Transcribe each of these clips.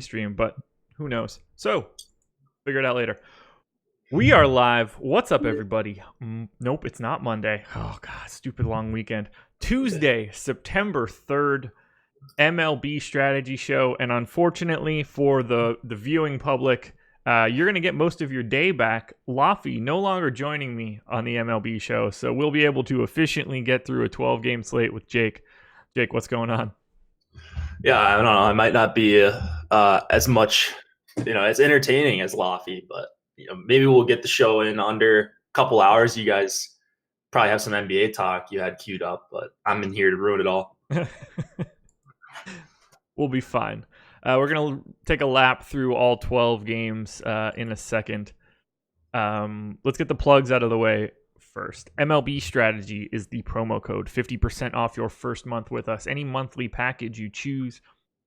stream, but who knows? So, figure it out later. We are live. What's up, everybody? Nope, it's not Monday. Oh, God, stupid long weekend. Tuesday, September 3rd, MLB Strategy Show. And unfortunately for the viewing public, you're going to get most of your day back. Laffy no longer joining me on the MLB show, so we'll be able to efficiently get through a 12-game slate with Jake. Jake, what's going on? Yeah, I don't know. I might not be as much, as entertaining as Laffy, but maybe we'll get the show in under a couple hours. You guys probably have some NBA talk you had queued up, but I'm in here to ruin it all. We'll be fine. We're going to take a lap through all 12 games in a second. Let's get the plugs out of the way first. MLB Strategy is the promo code. 50% off your first month with us. Any monthly package you choose,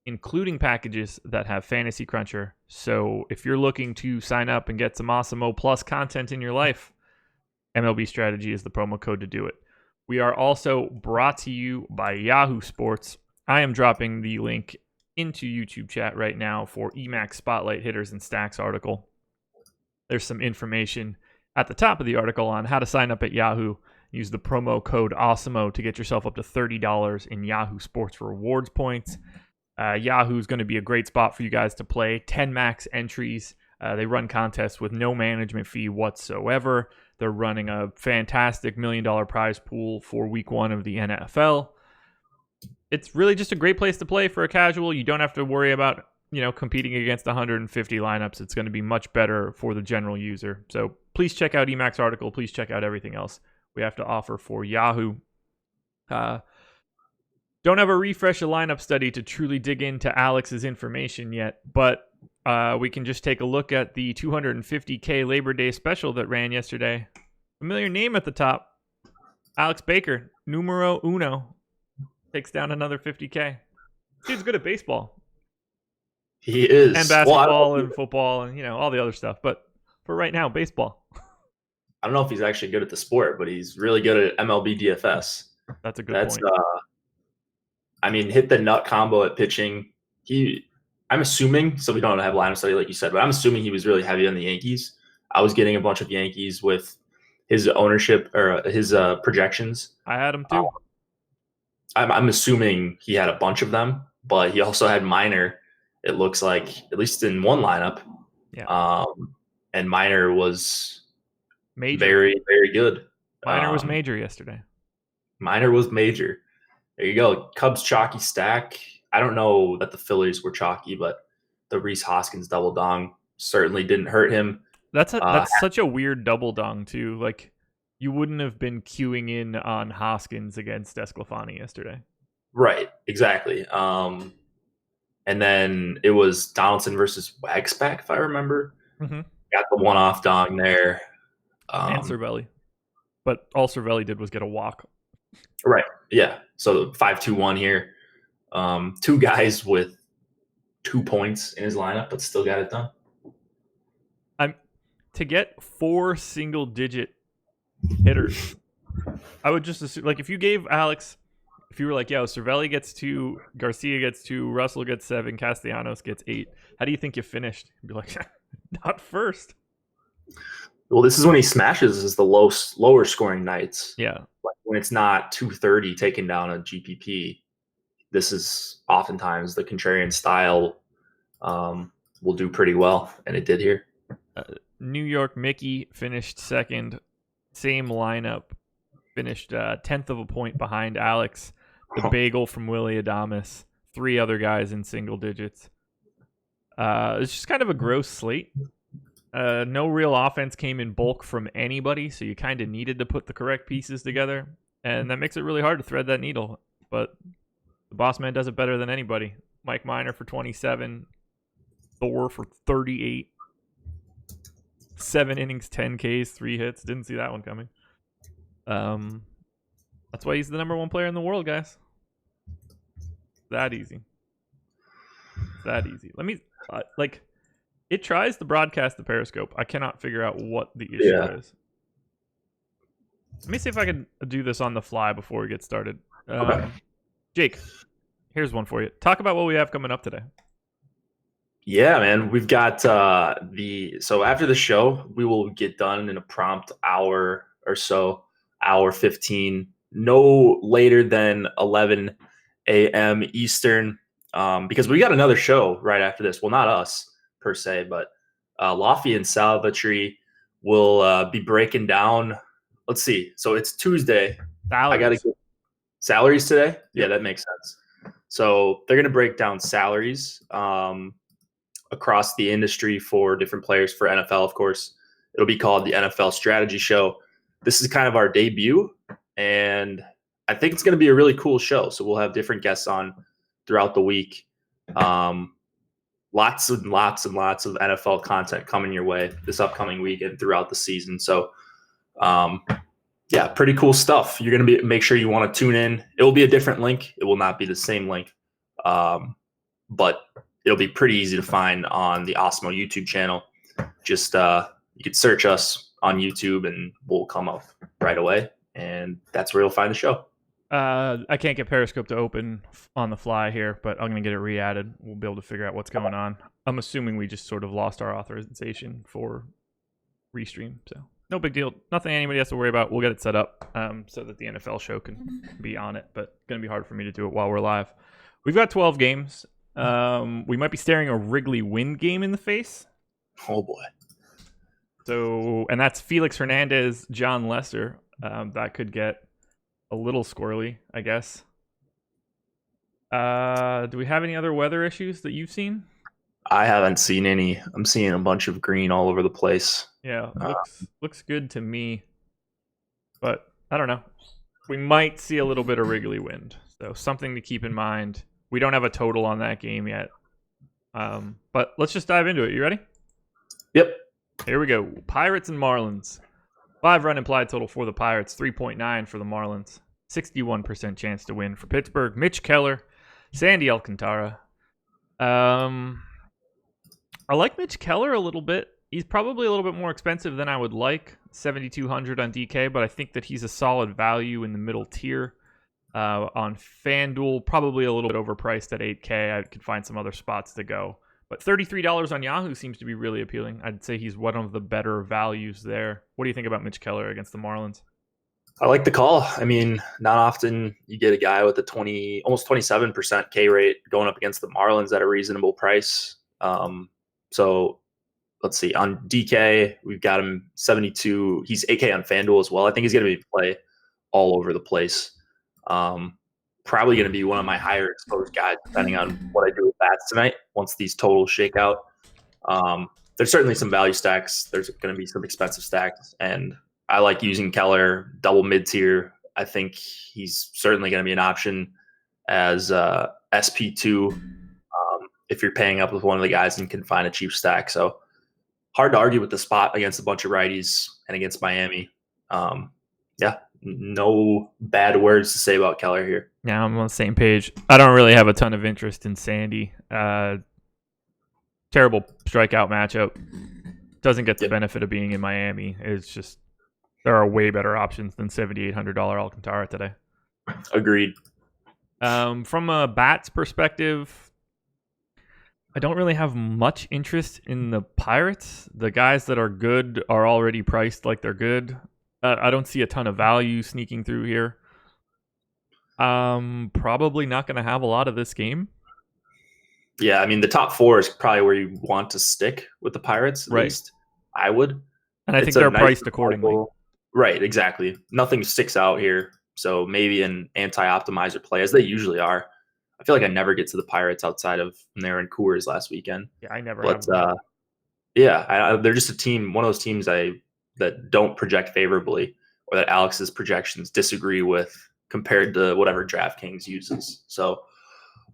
including packages that have Fantasy Cruncher. So if you're looking to sign up and get some awesome O Plus content in your life, MLB Strategy is the promo code to do it. We are also brought to you by Yahoo Sports. I am dropping the link into YouTube chat right now for EMAX Spotlight Hitters and Stacks article. There's some information at the top of the article on how to sign up at Yahoo. Use the promo code AWESOMO to get yourself up to $30 in Yahoo Sports rewards points. Yahoo is going to be a great spot for you guys to play. 10 max entries. They run contests with no management fee whatsoever. They're running a fantastic $1 million prize pool for week 1 of the NFL. It's really just a great place to play for a casual. You don't have to worry about, competing against 150 lineups. It's going to be much better for the general user. So please check out EMAX article. Please check out everything else we have to offer for Yahoo. Don't have a refresh a lineup study to truly dig into Alex's information yet, but we can just take a look at the 250K Labor Day special that ran yesterday. Familiar name at the top. Alex Baker, numero uno, takes down another 50K. Dude's good at baseball. He is. And basketball and football and, all the other stuff. But for right now, baseball. I don't know if he's actually good at the sport, but he's really good at MLB DFS. That's a good point. Hit the nut combo at pitching. I'm assuming, so we don't have lineup study like you said, but I'm assuming he was really heavy on the Yankees. I was getting a bunch of Yankees with his ownership or his projections. I had him too. I'm assuming he had a bunch of them, but he also had Minor. It looks like, at least in one lineup. Yeah. And Minor was major. Very, very good. Minor was major yesterday. Minor was major. There you go. Cubs chalky stack. I don't know that the Phillies were chalky, but the Rhys Hoskins double dong certainly didn't hurt him. That's such a weird double dong too. Like, you wouldn't have been queuing in on Hoskins against Esclafani yesterday. Right, exactly. And then it was Donaldson versus Wagsback, if I remember. Mm-hmm. Got the one-off dong there. And Cervelli. But all Cervelli did was get a walk. Right, yeah. So 5-2-1 here. 2 guys with 2 points in his lineup, but still got it done. To get 4 single-digit hitters, I would just assume, like, if you gave Alex, if you were like, Cervelli gets 2, Garcia gets 2, Russell gets 7, Castellanos gets 8, how do you think you finished? You'd be like, not first. Well, this is when he smashes is the lower scoring nights. Yeah. Like when it's not 230 taking down a GPP, this is oftentimes the contrarian style will do pretty well, and it did here. New York Mickey finished second. Same lineup. Finished 10th of a point behind Alex. The bagel from Willie Adames. 3 other guys in single digits. It's just kind of a gross slate. No real offense came in bulk from anybody, so you kind of needed to put the correct pieces together. And that makes it really hard to thread that needle. But the boss man does it better than anybody. Mike Minor for 27. Thor for 38. 7 innings, 10 Ks, 3 hits. Didn't see that one coming. That's why he's the number 1 player in the world, guys. That easy. Let me, it tries to broadcast the Periscope. I cannot figure out what the issue is. Let me see if I can do this on the fly before we get started. Okay. Jake, here's one for you. Talk about what we have coming up today. Yeah, man. We've got so after the show, we will get done in a prompt hour or so, hour 15, no later than 11 a.m. Eastern, because we got another show right after this. Well, not us per se, but Lofty and Salvatore will be breaking down. Let's see. So it's Tuesday. I got to Salaries. get salaries today. Yeah, Yep. that makes sense. So they're going to break down salaries. Across the industry for different players for NFL, of course. It'll be called the NFL Strategy Show. This is kind of our debut, and I think it's going to be a really cool show. So we'll have different guests on throughout the week. Lots and lots and lots of NFL content coming your way this upcoming week and throughout the season. So, yeah, pretty cool stuff. You're going to make sure you want to tune in. It will be a different link. It will not be the same link, but it'll be pretty easy to find on the Osmo YouTube channel. Just you could search us on YouTube and we'll come up right away. And that's where you'll find the show. I can't get Periscope to open on the fly here, but I'm going to get it re-added. We'll be able to figure out what's going on. I'm assuming we just sort of lost our authorization for restream, so no big deal. Nothing anybody has to worry about. We'll get it set up so that the NFL show can be on it, but it's going to be hard for me to do it while we're live. We've got 12 games. We might be staring a Wrigley Wind game in the face. Oh, boy. So, and that's Felix Hernandez, John Lester. That could get a little squirrely, I guess. Do we have any other weather issues that you've seen? I haven't seen any. I'm seeing a bunch of green all over the place. Yeah, looks good to me. But I don't know. We might see a little bit of Wrigley Wind. So something to keep in mind. We don't have a total on that game yet. But let's just dive into it. You ready? Yep. Here we go. Pirates and Marlins. 5-run implied total for the Pirates, 3.9 for the Marlins. 61% chance to win for Pittsburgh. Mitch Keller, Sandy Alcantara. I like Mitch Keller a little bit. He's probably a little bit more expensive than I would like, $7,200 on DK, but I think that he's a solid value in the middle tier. On FanDuel, probably a little bit overpriced at $8K. I could find some other spots to go. But $33 on Yahoo seems to be really appealing. I'd say he's one of the better values there. What do you think about Mitch Keller against the Marlins? I like the call. I mean, not often you get a guy with a almost 27% K rate going up against the Marlins at a reasonable price. So let's see. On DK, we've got him 72. He's 8K on FanDuel as well. I think he's going to be play all over the place. Probably going to be one of my higher exposed guys, depending on what I do with bats tonight once these totals shake out. There's certainly some value stacks. There's going to be some expensive stacks. And I like using Keller double mid-tier. I think he's certainly going to be an option as SP2 if you're paying up with one of the guys and can find a cheap stack. So hard to argue with the spot against a bunch of righties and against Miami. Yeah, no bad words to say about Keller here. Yeah, I'm on the same page. I don't really have a ton of interest in Sandy. Terrible strikeout matchup. Doesn't get the benefit of being in Miami. It's just there are way better options than $7,800 Alcantara today. Agreed. From a bats perspective, I don't really have much interest in the Pirates. The guys that are good are already priced like they're good. I don't see a ton of value sneaking through here. Probably not going to have a lot of this game. Yeah, I mean, the top four is probably where you want to stick with the Pirates, at least. I would. And I think they're priced accordingly. Right, exactly. Nothing sticks out here. So maybe an anti-optimizer play, as they usually are. I feel like I never get to the Pirates outside of when they were in Coors last weekend. Yeah, I never But, have. they're just a team, one of those teams that don't project favorably or that Alex's projections disagree with compared to whatever DraftKings uses. So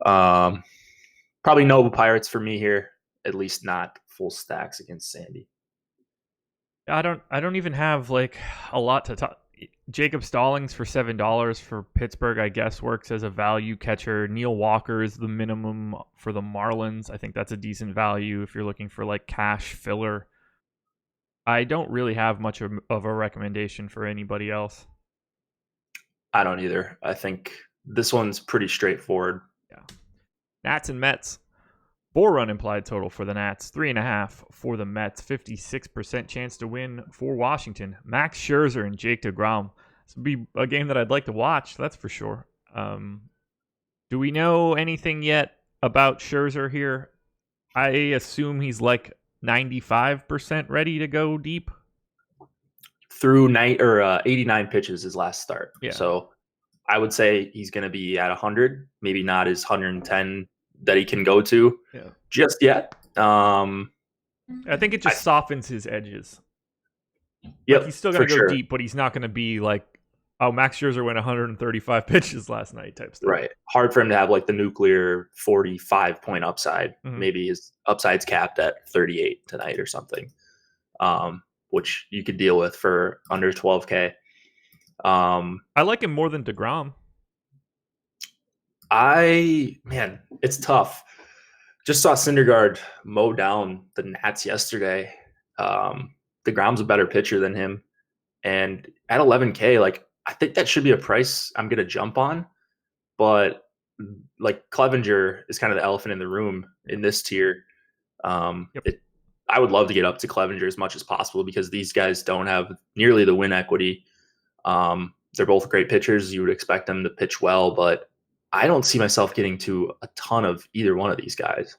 probably no Pirates for me here, at least not full stacks against Sandy. I don't even have like a lot to talk. Jacob Stallings for $7 for Pittsburgh, I guess, works as a value catcher. Neil Walker is the minimum for the Marlins. I think that's a decent value if you're looking for like cash filler. I don't really have much of a recommendation for anybody else. I don't either. I think this one's pretty straightforward. Yeah. Nats and Mets. 4-run implied total for the Nats, 3.5 for the Mets, 56% chance to win for Washington. Max Scherzer and Jake DeGrom. This would be a game that I'd like to watch, that's for sure. Do we know anything yet about Scherzer here? I assume he's like 95% ready to go deep. Through 89 pitches his last start. Yeah. So I would say he's going to be at 100, maybe not his 110 that he can go to just yet. I think it just softens his edges. Yep, like he's still going to go deep, but he's not going to be like, oh, Max Scherzer went 135 pitches last night type stuff. Right. Hard for him to have like the nuclear 45-point upside. Mm-hmm. Maybe his upside's capped at 38 tonight or something, which you could deal with for under 12K. I like him more than DeGrom. It's tough. Just saw Syndergaard mow down the Nats yesterday. DeGrom's a better pitcher than him. And at 11K, like, I think that should be a price I'm going to jump on. But like Clevenger is kind of the elephant in the room in this tier. I would love to get up to Clevenger as much as possible because these guys don't have nearly the win equity. They're both great pitchers. You would expect them to pitch well, but I don't see myself getting to a ton of either one of these guys.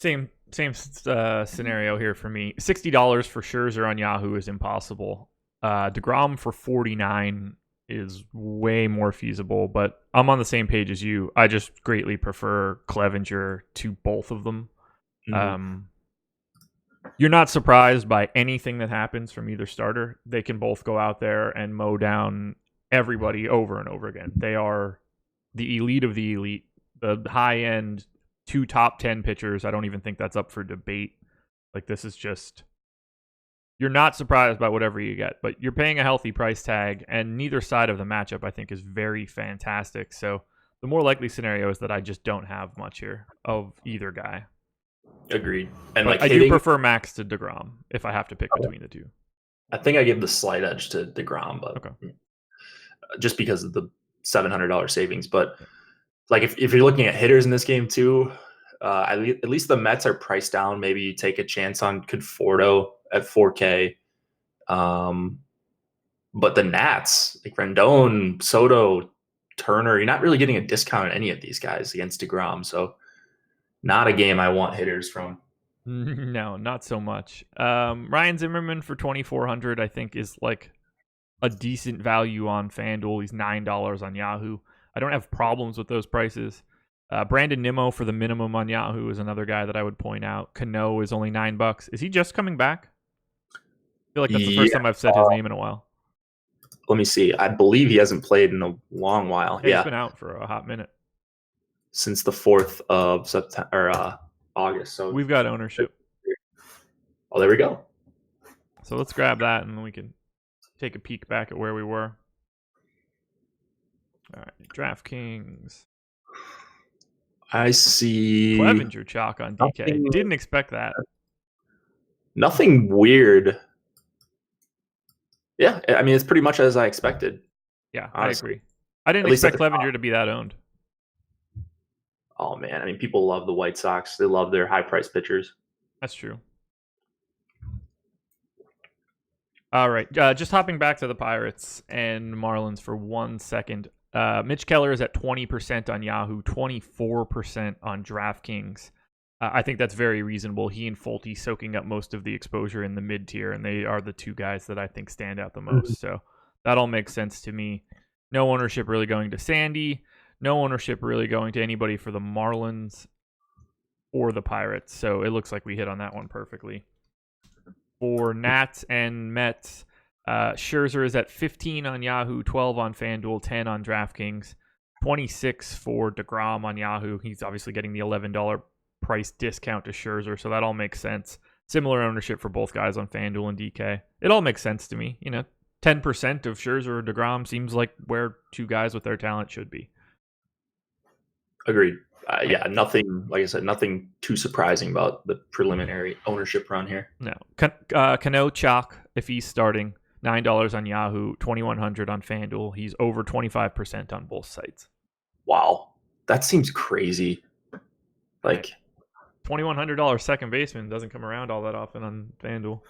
Same scenario here for me. $60 for Scherzer on Yahoo is impossible. DeGrom for $49 is way more feasible, but I'm on the same page as you. I just greatly prefer Clevenger to both of them. Mm-hmm. You're not surprised by anything that happens from either starter. They can both go out there and mow down everybody over and over again. They are the elite of the elite, the high-end 2 top 10 pitchers. I don't even think that's up for debate. Like, this is just... You're not surprised by whatever you get, but you're paying a healthy price tag, and neither side of the matchup, I think, is very fantastic. So the more likely scenario is that I just don't have much here of either guy. Agreed. And but I do prefer Max to DeGrom if I have to pick between the two. I think I give the slight edge to DeGrom, but just because of the $700 savings. But like if you're looking at hitters in this game too, at least the Mets are priced down. Maybe you take a chance on Conforto at 4K. But the Nats, like Rendon, Soto, Turner, you're not really getting a discount on any of these guys against DeGrom. So not a game I want hitters from. No, not so much. Ryan Zimmerman for $2,400, I think, is like a decent value on FanDuel. He's $9 on Yahoo. I don't have problems with those prices. Brandon Nimmo for the minimum on Yahoo is another guy that I would point out. Cano is only $9. Is he just coming back? I feel like that's the first time I've said his name in a while. Let me see. I believe he hasn't played in a long while. He's been out for a hot minute. Since the 4th of September or August. So we've got ownership. Oh, there we go. So let's grab that and then we can take a peek back at where we were. All right, DraftKings. I see Clevenger chalk on DK. Didn't expect that. Nothing weird. Yeah, I mean, it's pretty much as I expected. Yeah, honestly. I agree. I didn't expect Clevenger to be that owned. Oh, man. I mean, people love the White Sox. They love their high-priced pitchers. That's true. All right. Just hopping back to the Pirates and Marlins for 1 second. Mitch Keller is at 20% on Yahoo, 24% on DraftKings. I think that's very reasonable. He and Fulte soaking up most of the exposure in the mid-tier, and they are the two guys that I think stand out the most. So that all makes sense to me. No ownership really going to Sandy. No ownership really going to anybody for the Marlins or the Pirates. So it looks like we hit on that one perfectly. For Nats and Mets, Scherzer is at 15 on Yahoo, 12 on FanDuel, 10 on DraftKings, 26 for DeGrom on Yahoo. He's obviously getting the $11 price discount to Scherzer, so that all makes sense. Similar ownership for both guys on FanDuel and DK. It all makes sense to me. 10% of Scherzer or DeGrom seems like where two guys with their talent should be. Agreed. Nothing, like I said, nothing too surprising about the preliminary ownership run here. No. Cano chalk, if he's starting, $9 on Yahoo, $2,100 on FanDuel. He's over 25% on both sites. Wow. That seems crazy. Like, $2,100 second baseman doesn't come around all that often on FanDuel.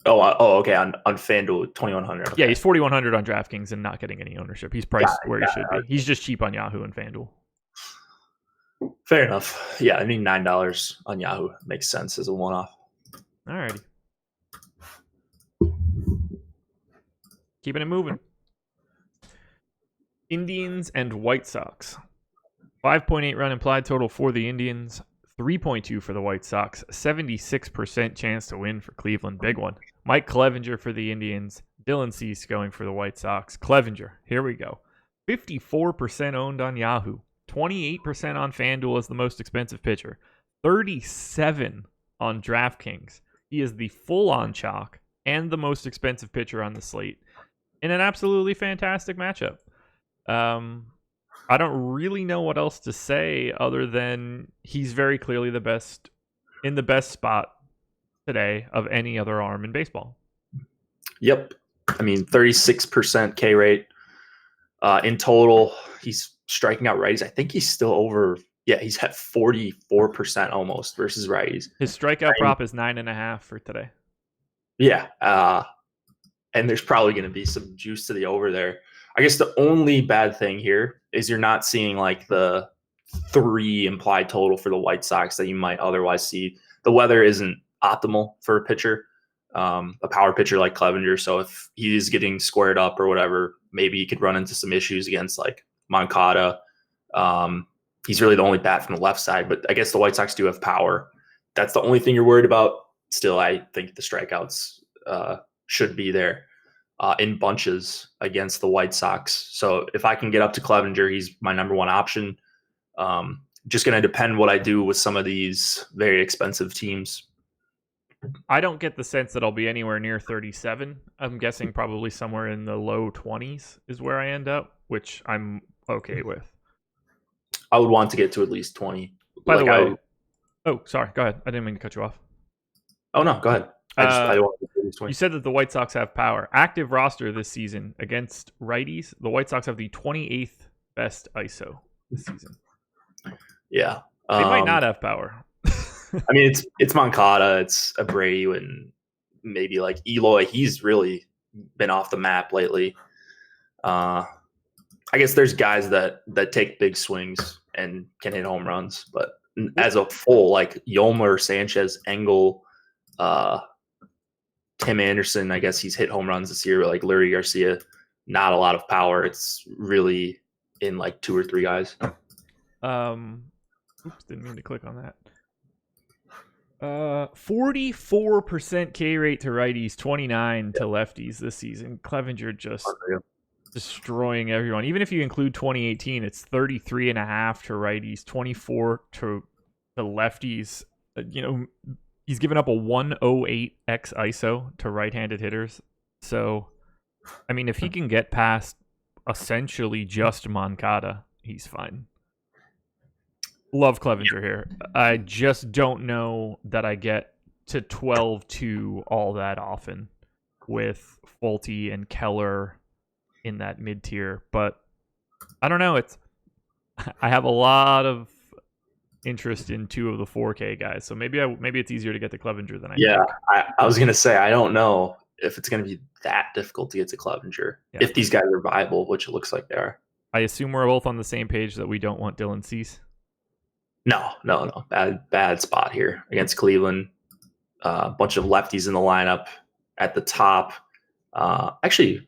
Okay. On FanDuel, 2,100. Okay. Yeah, he's 4,100 on DraftKings and not getting any ownership. He's priced where he should be. He's just cheap on Yahoo and FanDuel. Fair enough. Yeah, I mean $9 on Yahoo makes sense as a one-off. Alrighty. Keeping it moving. Indians and White Sox. 5.8 run implied total for the Indians. 3.2 for the White Sox. 76% chance to win for Cleveland. Big one. Mike Clevenger for the Indians. Dylan Cease going for the White Sox. Clevenger, here we go. 54% owned on Yahoo. 28% on FanDuel as the most expensive pitcher. 37 on DraftKings. He is the full-on chalk and the most expensive pitcher on the slate in an absolutely fantastic matchup. I don't really know what else to say other than he's very clearly the best in the best spot today of any other arm in baseball. Yep. I mean, 36% K rate in total. He's striking out righties. I think he's still over. Yeah, he's at 44% almost versus righties. His strikeout prop is 9.5 for today. Yeah. And there's probably going to be some juice to the over there. I guess the only bad thing here is you're not seeing like the 3 implied total for the White Sox that you might otherwise see. The weather isn't optimal for a pitcher, a power pitcher like Clevenger. So if he is getting squared up or whatever, maybe he could run into some issues against like Moncada. He's really the only bat from the left side, but I guess the White Sox do have power. That's the only thing you're worried about. Still, I think the strikeouts should be there in bunches against the White Sox. So if I can get up to Clevenger, he's my number one option. Just going to depend what I do with some of these very expensive teams. I don't get the sense that I'll be anywhere near 37. I'm guessing probably somewhere in the low 20s is where I end up, which I'm okay with. I would want to get to at least 20. By the way, sorry, go ahead. I didn't mean to cut you off. Oh, no, go ahead. I want to get to at least 20. You said that the White Sox have power. Active roster this season against righties, the White Sox have the 28th best ISO this season. Yeah. They might not have power. I mean, it's Moncada, it's Abreu, and maybe like Eloy. He's really been off the map lately. I guess there's guys that take big swings and can hit home runs, but as a full, like Yolmer, Sanchez, Engel, Tim Anderson, I guess he's hit home runs this year, like Lurie Garcia, not a lot of power. It's really in like 2 or 3 guys. Oops, didn't mean to click on that. 44% K rate to righties, 29 to lefties this season. Clevenger just destroying everyone. Even if you include 2018, it's 33.5 to righties, 24 to lefties. He's given up a 108 x ISO to right-handed hitters. So, I mean, if he can get past essentially just Moncada, he's fine. Love Clevenger here. I just don't know that I get to 12-2 all that often with Fulte and Keller in that mid-tier. But I don't know. I have a lot of interest in 2 of the 4K guys. So maybe it's easier to get to Clevenger than I think. I was going to say, I don't know if it's going to be that difficult to get to Clevenger. Yeah. If these guys are viable, which it looks like they are. I assume we're both on the same page that we don't want Dylan Cease. No. Bad spot here against Cleveland. A bunch of lefties in the lineup at the top. Actually,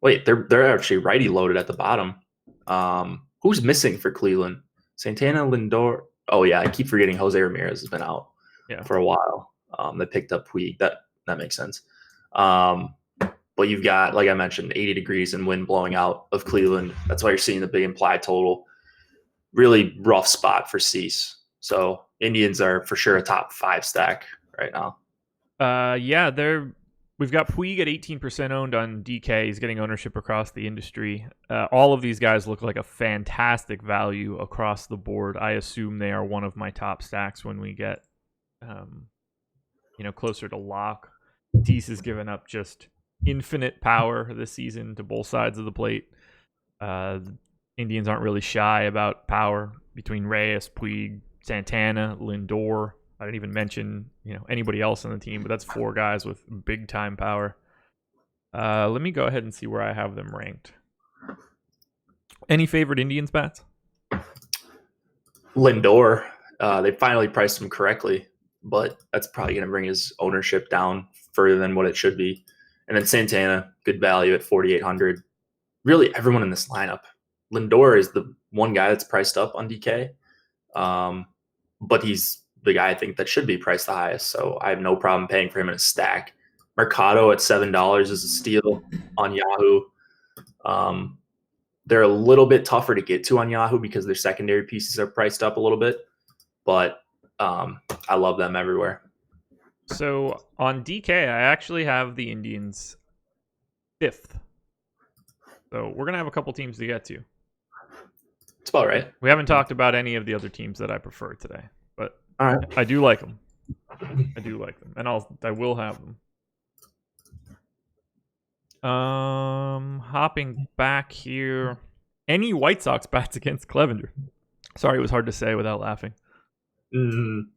wait, they're actually righty loaded at the bottom. Who's missing for Cleveland? Santana, Lindor. Oh yeah, I keep forgetting Jose Ramirez has been out for a while. They picked up Puig. That makes sense. But you've got, like I mentioned, 80 degrees and wind blowing out of Cleveland. That's why you're seeing the big implied total. Really rough spot for Cease. So Indians are for sure a top 5 stack right now. We've got Puig at 18% owned on DK. He's getting ownership across the industry. All of these guys look like a fantastic value across the board. I assume they are one of my top stacks when we get, closer to lock. Cease has given up just infinite power this season to both sides of the plate. Indians aren't really shy about power between Reyes, Puig, Santana, Lindor. I didn't even mention anybody else on the team, but that's 4 guys with big time power. Let me go ahead and see where I have them ranked. Any favorite Indians bats? Lindor. They finally priced him correctly, but that's probably going to bring his ownership down further than what it should be. And then Santana, good value at 4,800. Really, everyone in this lineup. Lindor is the one guy that's priced up on DK, but he's the guy I think that should be priced the highest. So I have no problem paying for him in a stack. Mercado at $7 is a steal on Yahoo. They're a little bit tougher to get to on Yahoo because their secondary pieces are priced up a little bit, but I love them everywhere. So on DK, I actually have the Indians 5th. So we're going to have a couple teams to get to. It's about right. We haven't talked about any of the other teams that I prefer today, but all right. I do like them. And I will have them. Hopping back here. Any White Sox bats against Clevenger? Sorry, it was hard to say without laughing. No,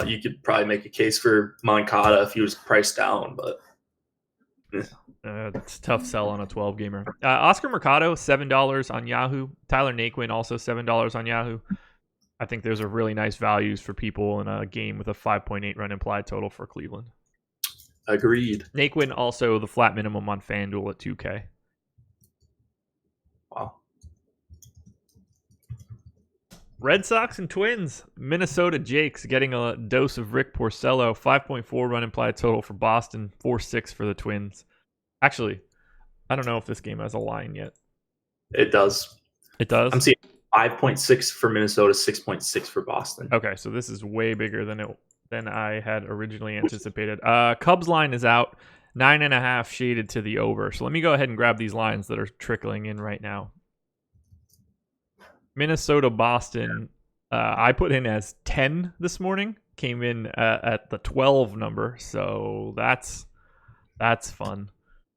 you could probably make a case for Moncada if he was priced down, but it's a tough sell on a 12-gamer. Oscar Mercado, $7 on Yahoo. Tyler Naquin, also $7 on Yahoo. I think those are really nice values for people in a game with a 5.8 run implied total for Cleveland. Agreed. Naquin also the flat minimum on FanDuel at 2K. Wow. Red Sox and Twins. Minnesota Jakes getting a dose of Rick Porcello. 5.4 run implied total for Boston. 4.6 for the Twins. Actually, I don't know if this game has a line yet. It does. It does? I'm seeing 5.6 for Minnesota, 6.6 for Boston. Okay, so this is way bigger than I had originally anticipated. Cubs line is out. 9.5 shaded to the over. So let me go ahead and grab these lines that are trickling in right now. Minnesota, Boston, I put in as 10 this morning. Came in at the 12 number, so that's fun.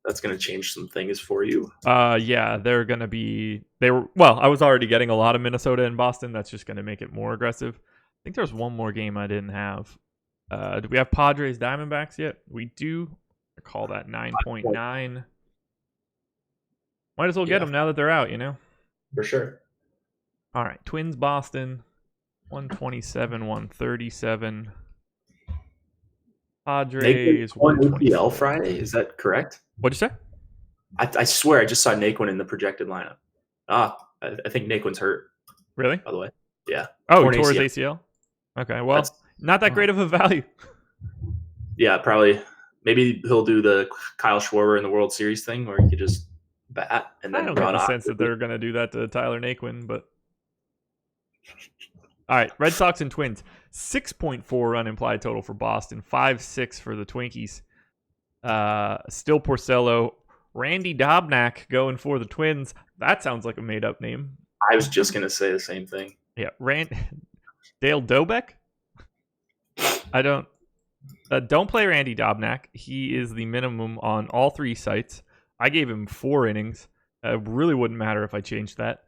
That's going to change some things for you. Yeah, I was already getting a lot of Minnesota and Boston. That's just going to make it more aggressive. I think there's one more game I didn't have. Do we have Padres Diamondbacks yet? We do. I call that 9.9. Might as well get them now that they're out, For sure. All right, Twins Boston, 127, 137. Padres. Naquin EPL Friday, is that correct? What'd you say? I swear I just saw Naquin in the projected lineup. I think Naquin's hurt. Really? By the way, yeah. Oh, he tore his ACL. Okay, well, not that great of a value. Yeah, probably. Maybe he'll do the Kyle Schwarber in the World Series thing, where he could just bat and then I don't get the sense that they're going to do that to Tyler Naquin, but. All right, Red Sox and Twins. 6.4 run implied total for Boston. 5.6 for the Twinkies. Still Porcello. Randy Dobnak going for the Twins. That sounds like a made-up name. I was just going to say the same thing. Yeah, Dale Dobeck? I don't play Randy Dobnak. He is the minimum on all 3 sites. I gave him 4 innings. It really wouldn't matter if I changed that.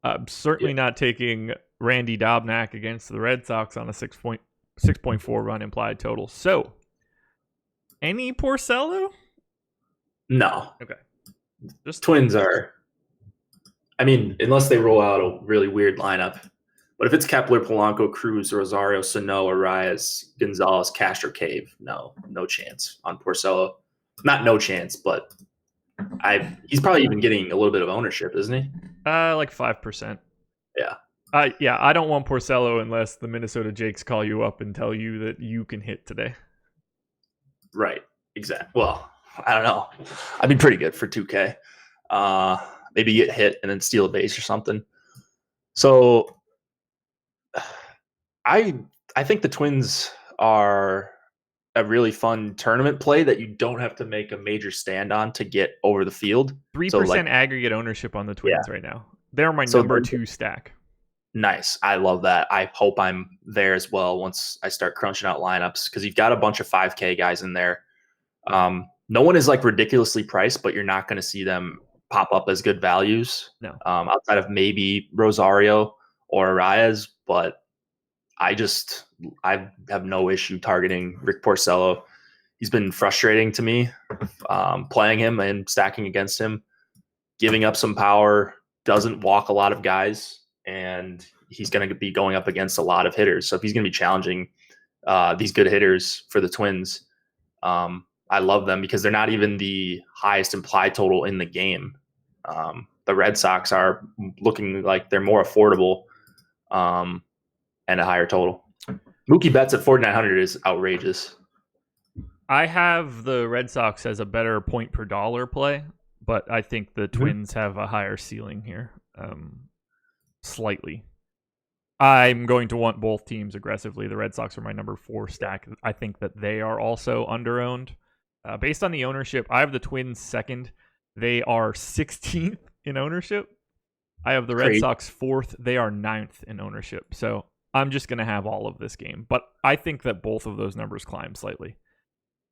I'm certainly not taking Randy Dobnak against the Red Sox on a 6.4 run implied total. So, any Porcello? No. Okay. Just Twins are. I mean, unless they roll out a really weird lineup. But if it's Kepler, Polanco, Cruz, Rosario, Sano, Arias, Gonzalez, Castro, Cave, no chance on Porcello. Not no chance, but he's probably even getting a little bit of ownership, isn't he? Like 5%. Yeah. Yeah, I don't want Porcello unless the Minnesota Jakes call you up and tell you that you can hit today. Right. Exactly. Well, I don't know. I'd be pretty good for 2K. Maybe get hit and then steal a base or something. So I think the Twins are a really fun tournament play that you don't have to make a major stand on to get over the field. 3% aggregate ownership on the Twins right now. They're my number 2 stack. Nice. I love that. I hope I'm there as well once I start crunching out lineups because you've got a bunch of 5K guys in there. No one is like ridiculously priced, but you're not going to see them pop up as good values. No. Outside of maybe Rosario or Arias, but I have no issue targeting Rick Porcello. He's been frustrating to me, playing him and stacking against him, giving up some power, doesn't walk a lot of guys, and he's going to be going up against a lot of hitters. So if he's going to be challenging these good hitters for the Twins, I love them because they're not even the highest implied total in the game. The Red Sox are looking like they're more affordable and a higher total. Mookie Betts at 4,900 is outrageous. I have the Red Sox as a better point per dollar play, but I think the Twins have a higher ceiling here, slightly. I'm going to want both teams aggressively. The Red Sox are my number 4 stack. I think that they are also underowned. Based on the ownership, I have the Twins second. They are 16th in ownership. I have the Red Sox 4th. They are 9th in ownership. So I'm just going to have all of this game. But I think that both of those numbers climb slightly.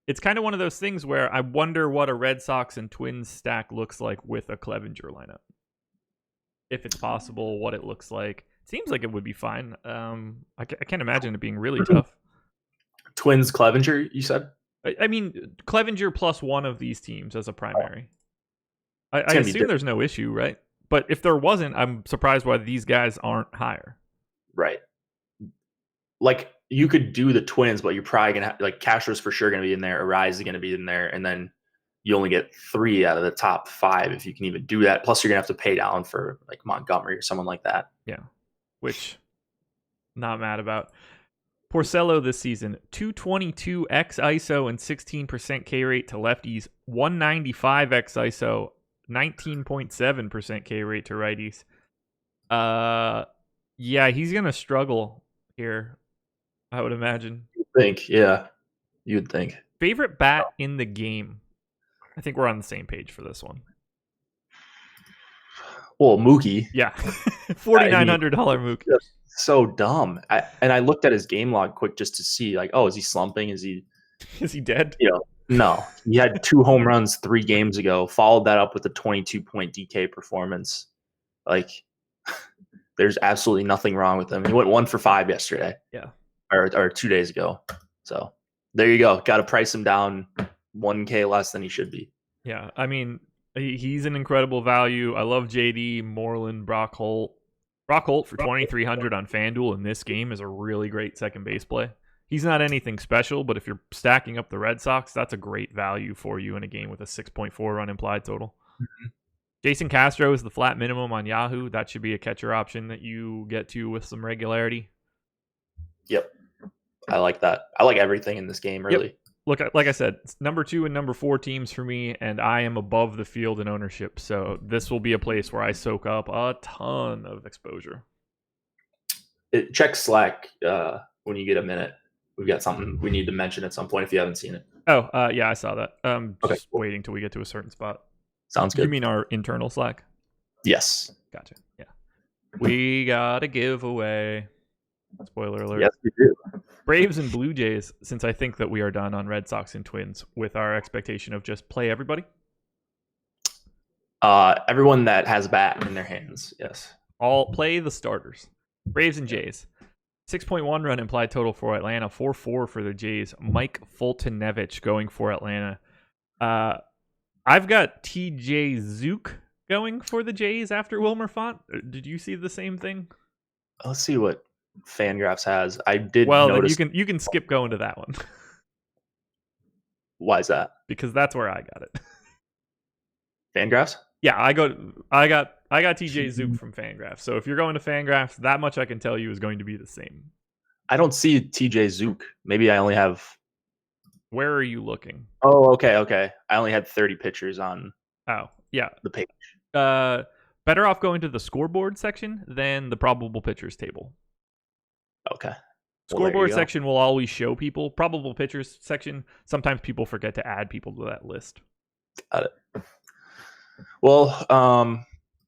It's kind of one of those things where I wonder what a Red Sox and Twins stack looks like with a Clevenger lineup. If it's possible, what it looks like. Seems like it would be fine. I can't imagine it being really tough. Twins Clevenger, you said? I mean, Clevenger plus one of these teams as a primary. I assume there's no issue, right? But if there wasn't, I'm surprised why these guys aren't higher. Right. Like, you could do the Twins, but you're probably going to have, like, Castro's for sure going to be in there. Arise is going to be in there. And then you only get 3 out of the top 5 if you can even do that. Plus, you're going to have to pay down for, like, Montgomery or someone like that. Yeah. Which, not mad about. Porcello this season, 222 x ISO and 16% K rate to lefties, 195 x ISO, 19.7% K rate to righties. Yeah, he's gonna struggle here, I would imagine. You'd think. Favorite bat in the game? I think we're on the same page for this one. Well, Mookie. Yeah, $4,900 Mookie. So dumb. I looked at his game log quick just to see, like, oh, is he slumping? Is he dead? No. He had 2 home runs 3 games ago. Followed that up with a 22-point DK performance. Like, there's absolutely nothing wrong with him. He went 1 for 5 yesterday. Yeah. Or 2 days ago. So there you go. Got to price him down $1K less than he should be. Yeah, I mean, he's an incredible value. I love JD, Moreland, Brock Holt. Brock Holt for 2,300 on FanDuel in this game is a really great second base play. He's not anything special, but if you're stacking up the Red Sox, that's a great value for you in a game with a 6.4 run implied total. Mm-hmm. Jason Castro is the flat minimum on Yahoo. That should be a catcher option that you get to with some regularity. Yep. I like that. I like everything in this game, really. Yep. Look, like I said, it's number 2 and number 4 teams for me, and I am above the field in ownership. So this will be a place where I soak up a ton of exposure. Check Slack when you get a minute. We've got something we need to mention at some point if you haven't seen it. Oh, yeah, I saw that. Just waiting till we get to a certain spot. Sounds good. You mean our internal Slack? Yes. Gotcha. Yeah. We got a giveaway. Spoiler alert. Yes, we do. Braves and Blue Jays, since I think that we are done on Red Sox and Twins with our expectation of just play everybody. Everyone that has a bat in their hands, yes. All play the starters. Braves and Jays. 6.1 run implied total for Atlanta. 4-4 for the Jays. Mike Fultonevich going for Atlanta. I've got TJ Zook going for the Jays after Wilmer Font. Did you see the same thing? Let's see what FanGraphs has. I did. Well, notice... then you can skip going to that one. Why is that? Because that's where I got it. FanGraphs? Yeah, I got TJ Zook from FanGraphs. So if you're going to FanGraphs, that much I can tell you is going to be the same. I don't see TJ Zook. Maybe I only have. Where are you looking? Oh, okay. I only had 30 pitchers on. Oh, yeah, the page. Better off going to the scoreboard section than the probable pitchers table. Okay. Scoreboard section will always show people. Probable pitchers section, sometimes people forget to add people to that list. Got it. Well,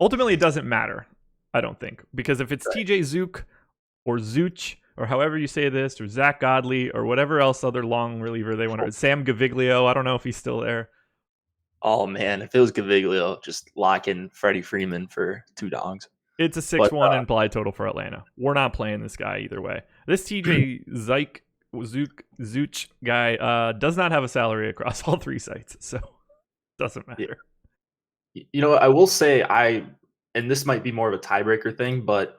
ultimately, it doesn't matter, I don't think. Because if it's right. TJ Zook or Zooch or however you say this, or Zach Godley or whatever else other long reliever they want to... Sam Gaviglio, I don't know if he's still there. Oh, man. If it was Gaviglio, just lock in Freddie Freeman for $2. It's a 6-1 But implied total for Atlanta. We're not playing this guy either way. This TJ Zuch guy does not have a salary across all 3 sites, so it doesn't matter. you know, I will say and this might be more of a tiebreaker thing, but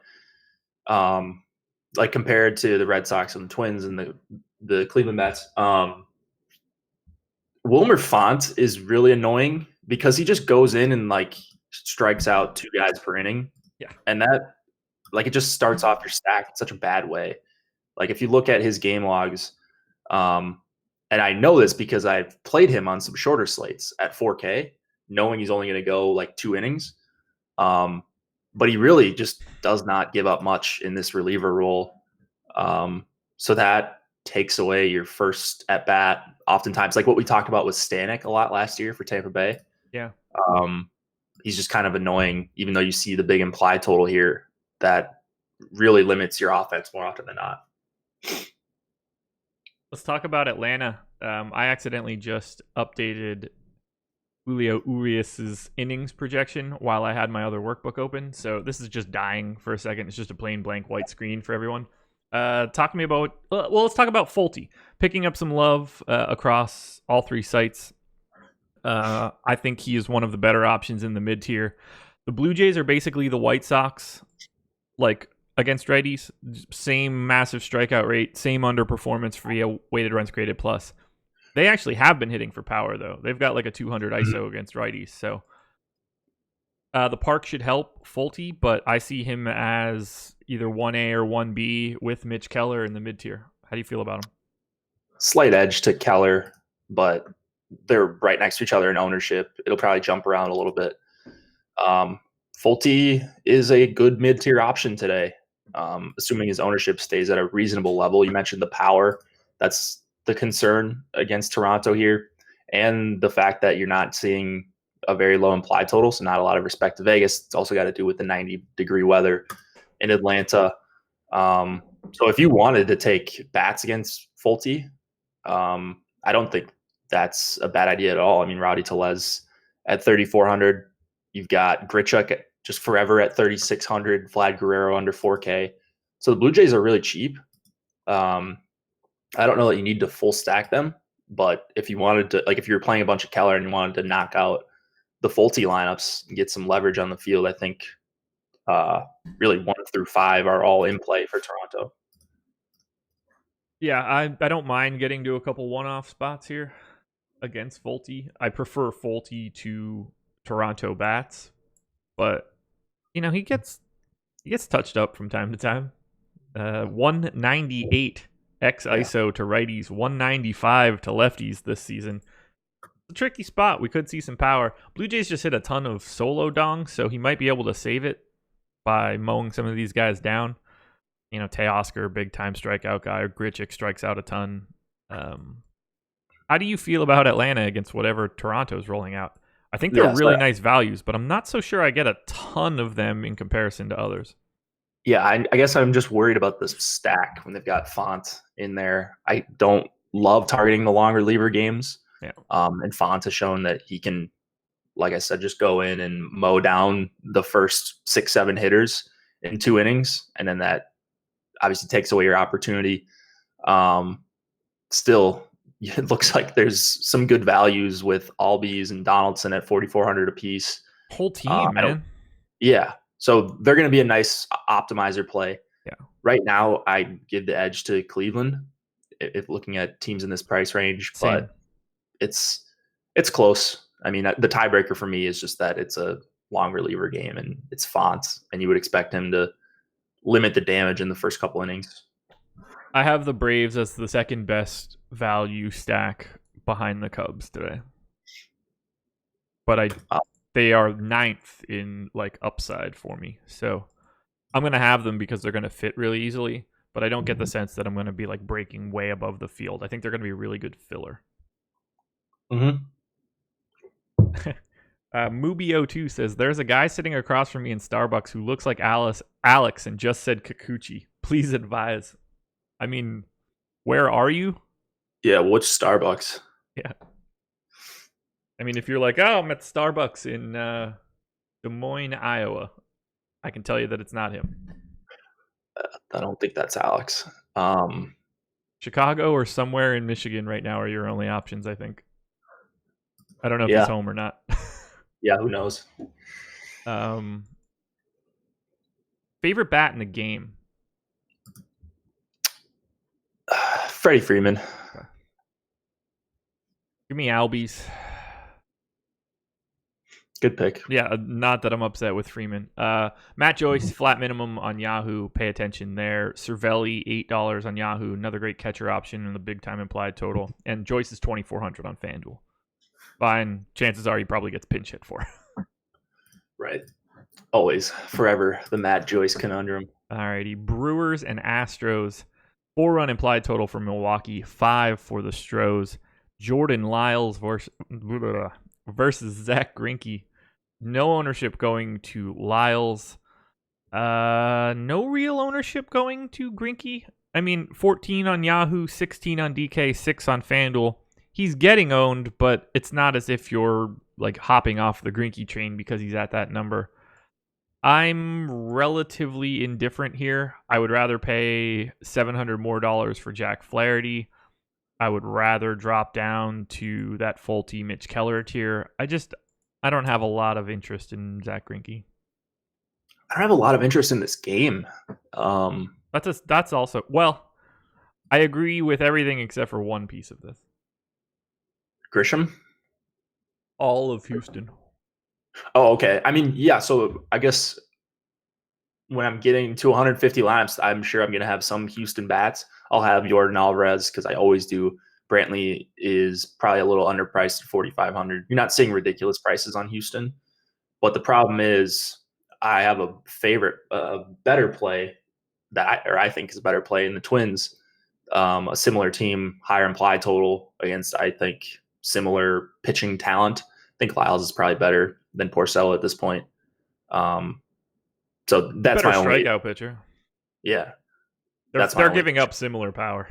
like compared to the Red Sox and the Twins and the Cleveland Bats, Wilmer Font is really annoying because he just goes in and like strikes out 2 guys per inning. Yeah. And that, like, it just starts off your stack in such a bad way. Like, if you look at his game logs, and I know this because I've played him on some shorter slates at 4K, knowing he's only going to go like 2 innings. But he really just does not give up much in this reliever role. So that takes away your first at bat. Oftentimes, like what we talked about with Stanek a lot last year for Tampa Bay. Yeah. He's just kind of annoying, even though you see the big implied total here that really limits your offense more often than not. Let's talk about Atlanta. I accidentally just updated Julio Urias's innings projection while I had my other workbook open. So this is just dying for a second. It's just a plain blank white screen for everyone. Let's talk about Flaherty picking up some love across all 3 sites. I think he is one of the better options in the mid tier. The Blue Jays are basically the White Sox, like against righties. Same massive strikeout rate, same underperformance via weighted runs created plus. They actually have been hitting for power, though. They've got like a 200 ISO against righties. So the park should help Flaherty, but I see him as either 1A or 1B with Mitch Keller in the mid-tier. How do you feel about him? Slight edge to Keller, but they're right next to each other in ownership. It'll probably jump around a little bit. Flaherty is a good mid-tier option today, assuming his ownership stays at a reasonable level. You mentioned the power. That's the concern against Toronto here, and the fact that you're not seeing a very low implied total, so not a lot of respect to Vegas. It's also got to do with the 90-degree weather in Atlanta. So if you wanted to take bats against Flaherty, I don't think that's a bad idea at all. I mean, Rowdy Tellez at 3,400. You've got Grichuk just forever at 3,600. Vlad Guerrero under 4K. So the Blue Jays are really cheap. I don't know that you need to full stack them, but if you wanted to, like if you were playing a bunch of Keller and you wanted to knock out the Flaherty lineups and get some leverage on the field, I think really 1 through 5 are all in play for Toronto. Yeah, I don't mind getting to a couple one-off spots here against Flaherty. I prefer Flaherty to Toronto bats, but you know he gets touched up from time to time. 198 X ISO to righties, 195 to lefties this season. It's a tricky spot. We could see some power. Blue Jays just hit a ton of solo dongs, so he might be able to save it by mowing some of these guys down. You know, Teoscar, big-time strikeout guy. Grichuk strikes out a ton. How do you feel about Atlanta against whatever Toronto's rolling out? I think they're really nice values, but I'm not so sure I get a ton of them in comparison to others. Yeah, I guess I'm just worried about this stack when they've got Font in there. I don't love targeting the long reliever games. Yeah. And Font has shown that he can, like I said, just go in and mow down the first 6-7 hitters in 2 innings, and then that obviously takes away your opportunity. Still, it looks like there's some good values with Albies and Donaldson at 4,400 apiece. Whole team, man. Yeah. So they're going to be a nice optimizer play. Yeah. Right now, I give the edge to Cleveland if looking at teams in this price range, but it's close. I mean, the tiebreaker for me is just that it's a long reliever game and it's Font, and you would expect him to limit the damage in the first couple innings. I have the Braves as the second best value stack behind the Cubs today, but they are 9th in like upside for me. So I'm going to have them because they're going to fit really easily, but I don't get the sense that I'm going to be like breaking way above the field. I think they're going to be a really good filler. Mubio2 says, there's a guy sitting across from me in Starbucks who looks like Alex and just said Kikuchi. Please advise. I mean, where are you? Yeah, which Starbucks? Yeah. I mean, if you're like, oh, I'm at Starbucks in Des Moines, Iowa, I can tell you that it's not him. I don't think that's Alex. Chicago or somewhere in Michigan right now are your only options, I think. I don't know if Yeah. he's home or not. Yeah, who knows? Favorite bat in the game? Freddie Freeman. Okay. Give me Albies. Good pick. Yeah, not that I'm upset with Freeman. Matt Joyce, flat minimum on Yahoo. Pay attention there. Cervelli, $8 on Yahoo. Another great catcher option in the big time implied total. And Joyce is $2,400 on FanDuel. Fine. Chances are he probably gets pinch hit for. Right. Always. Forever. The Matt Joyce conundrum. Alrighty. Brewers and Astros. 4-run implied total for Milwaukee. 5 for the Stros. Jordan Lyles versus Zach Greinke. No ownership going to Lyles. No real ownership going to Greinke. I mean, 14 on Yahoo, 16 on DK, 6 on FanDuel. He's getting owned, but it's not as if you're like hopping off the Greinke train because he's at that number. I'm relatively indifferent here. I would rather pay $700 more for Jack Flaherty. I would rather drop down to that faulty Mitch Keller tier. I don't have a lot of interest in Zach Greinke. I don't have a lot of interest in this game. That's also, well, I agree with everything except for one piece of this. Grisham? All of Houston. Oh, okay. I mean, yeah, so I guess when I'm getting to 150 lineups, I'm sure I'm going to have some Houston bats. I'll have Jordan Alvarez because I always do. Brantley is probably a little underpriced at 4,500. You're not seeing ridiculous prices on Houston, but the problem is I have a favorite, better play that I think is a better play in the Twins. A similar team, higher implied total against, I think, similar pitching talent. I think Lyles is probably better than Porcello at this point. So that's better my only strikeout pitcher. Yeah, they're giving up similar power.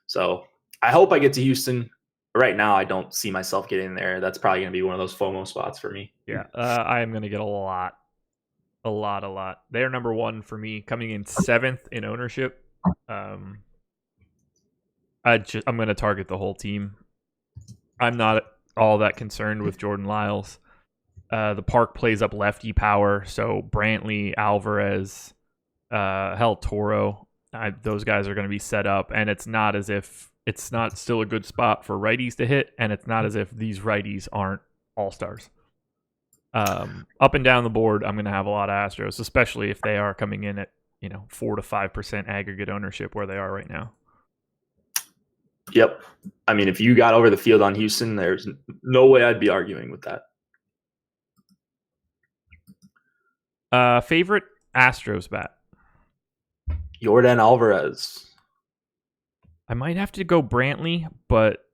So I hope I get to Houston. Right now, I don't see myself getting there. That's probably going to be one of those FOMO spots for me. Yeah, I am going to get a lot. They're number one for me, coming in 7th in ownership. I'm going to target the whole team. I'm not all that concerned with Jordan Lyles. The park plays up lefty power, so Brantley, Alvarez, Toro, those guys are going to be set up, and it's not as if it's not still a good spot for righties to hit, and it's not as if these righties aren't all-stars. Up and down the board, I'm going to have a lot of Astros, especially if they are coming in at 4 to 5% aggregate ownership where they are right now. Yep. I mean, if you got over the field on Houston, there's no way I'd be arguing with that. Favorite Astros bat? Jordan Alvarez. I might have to go Brantley, but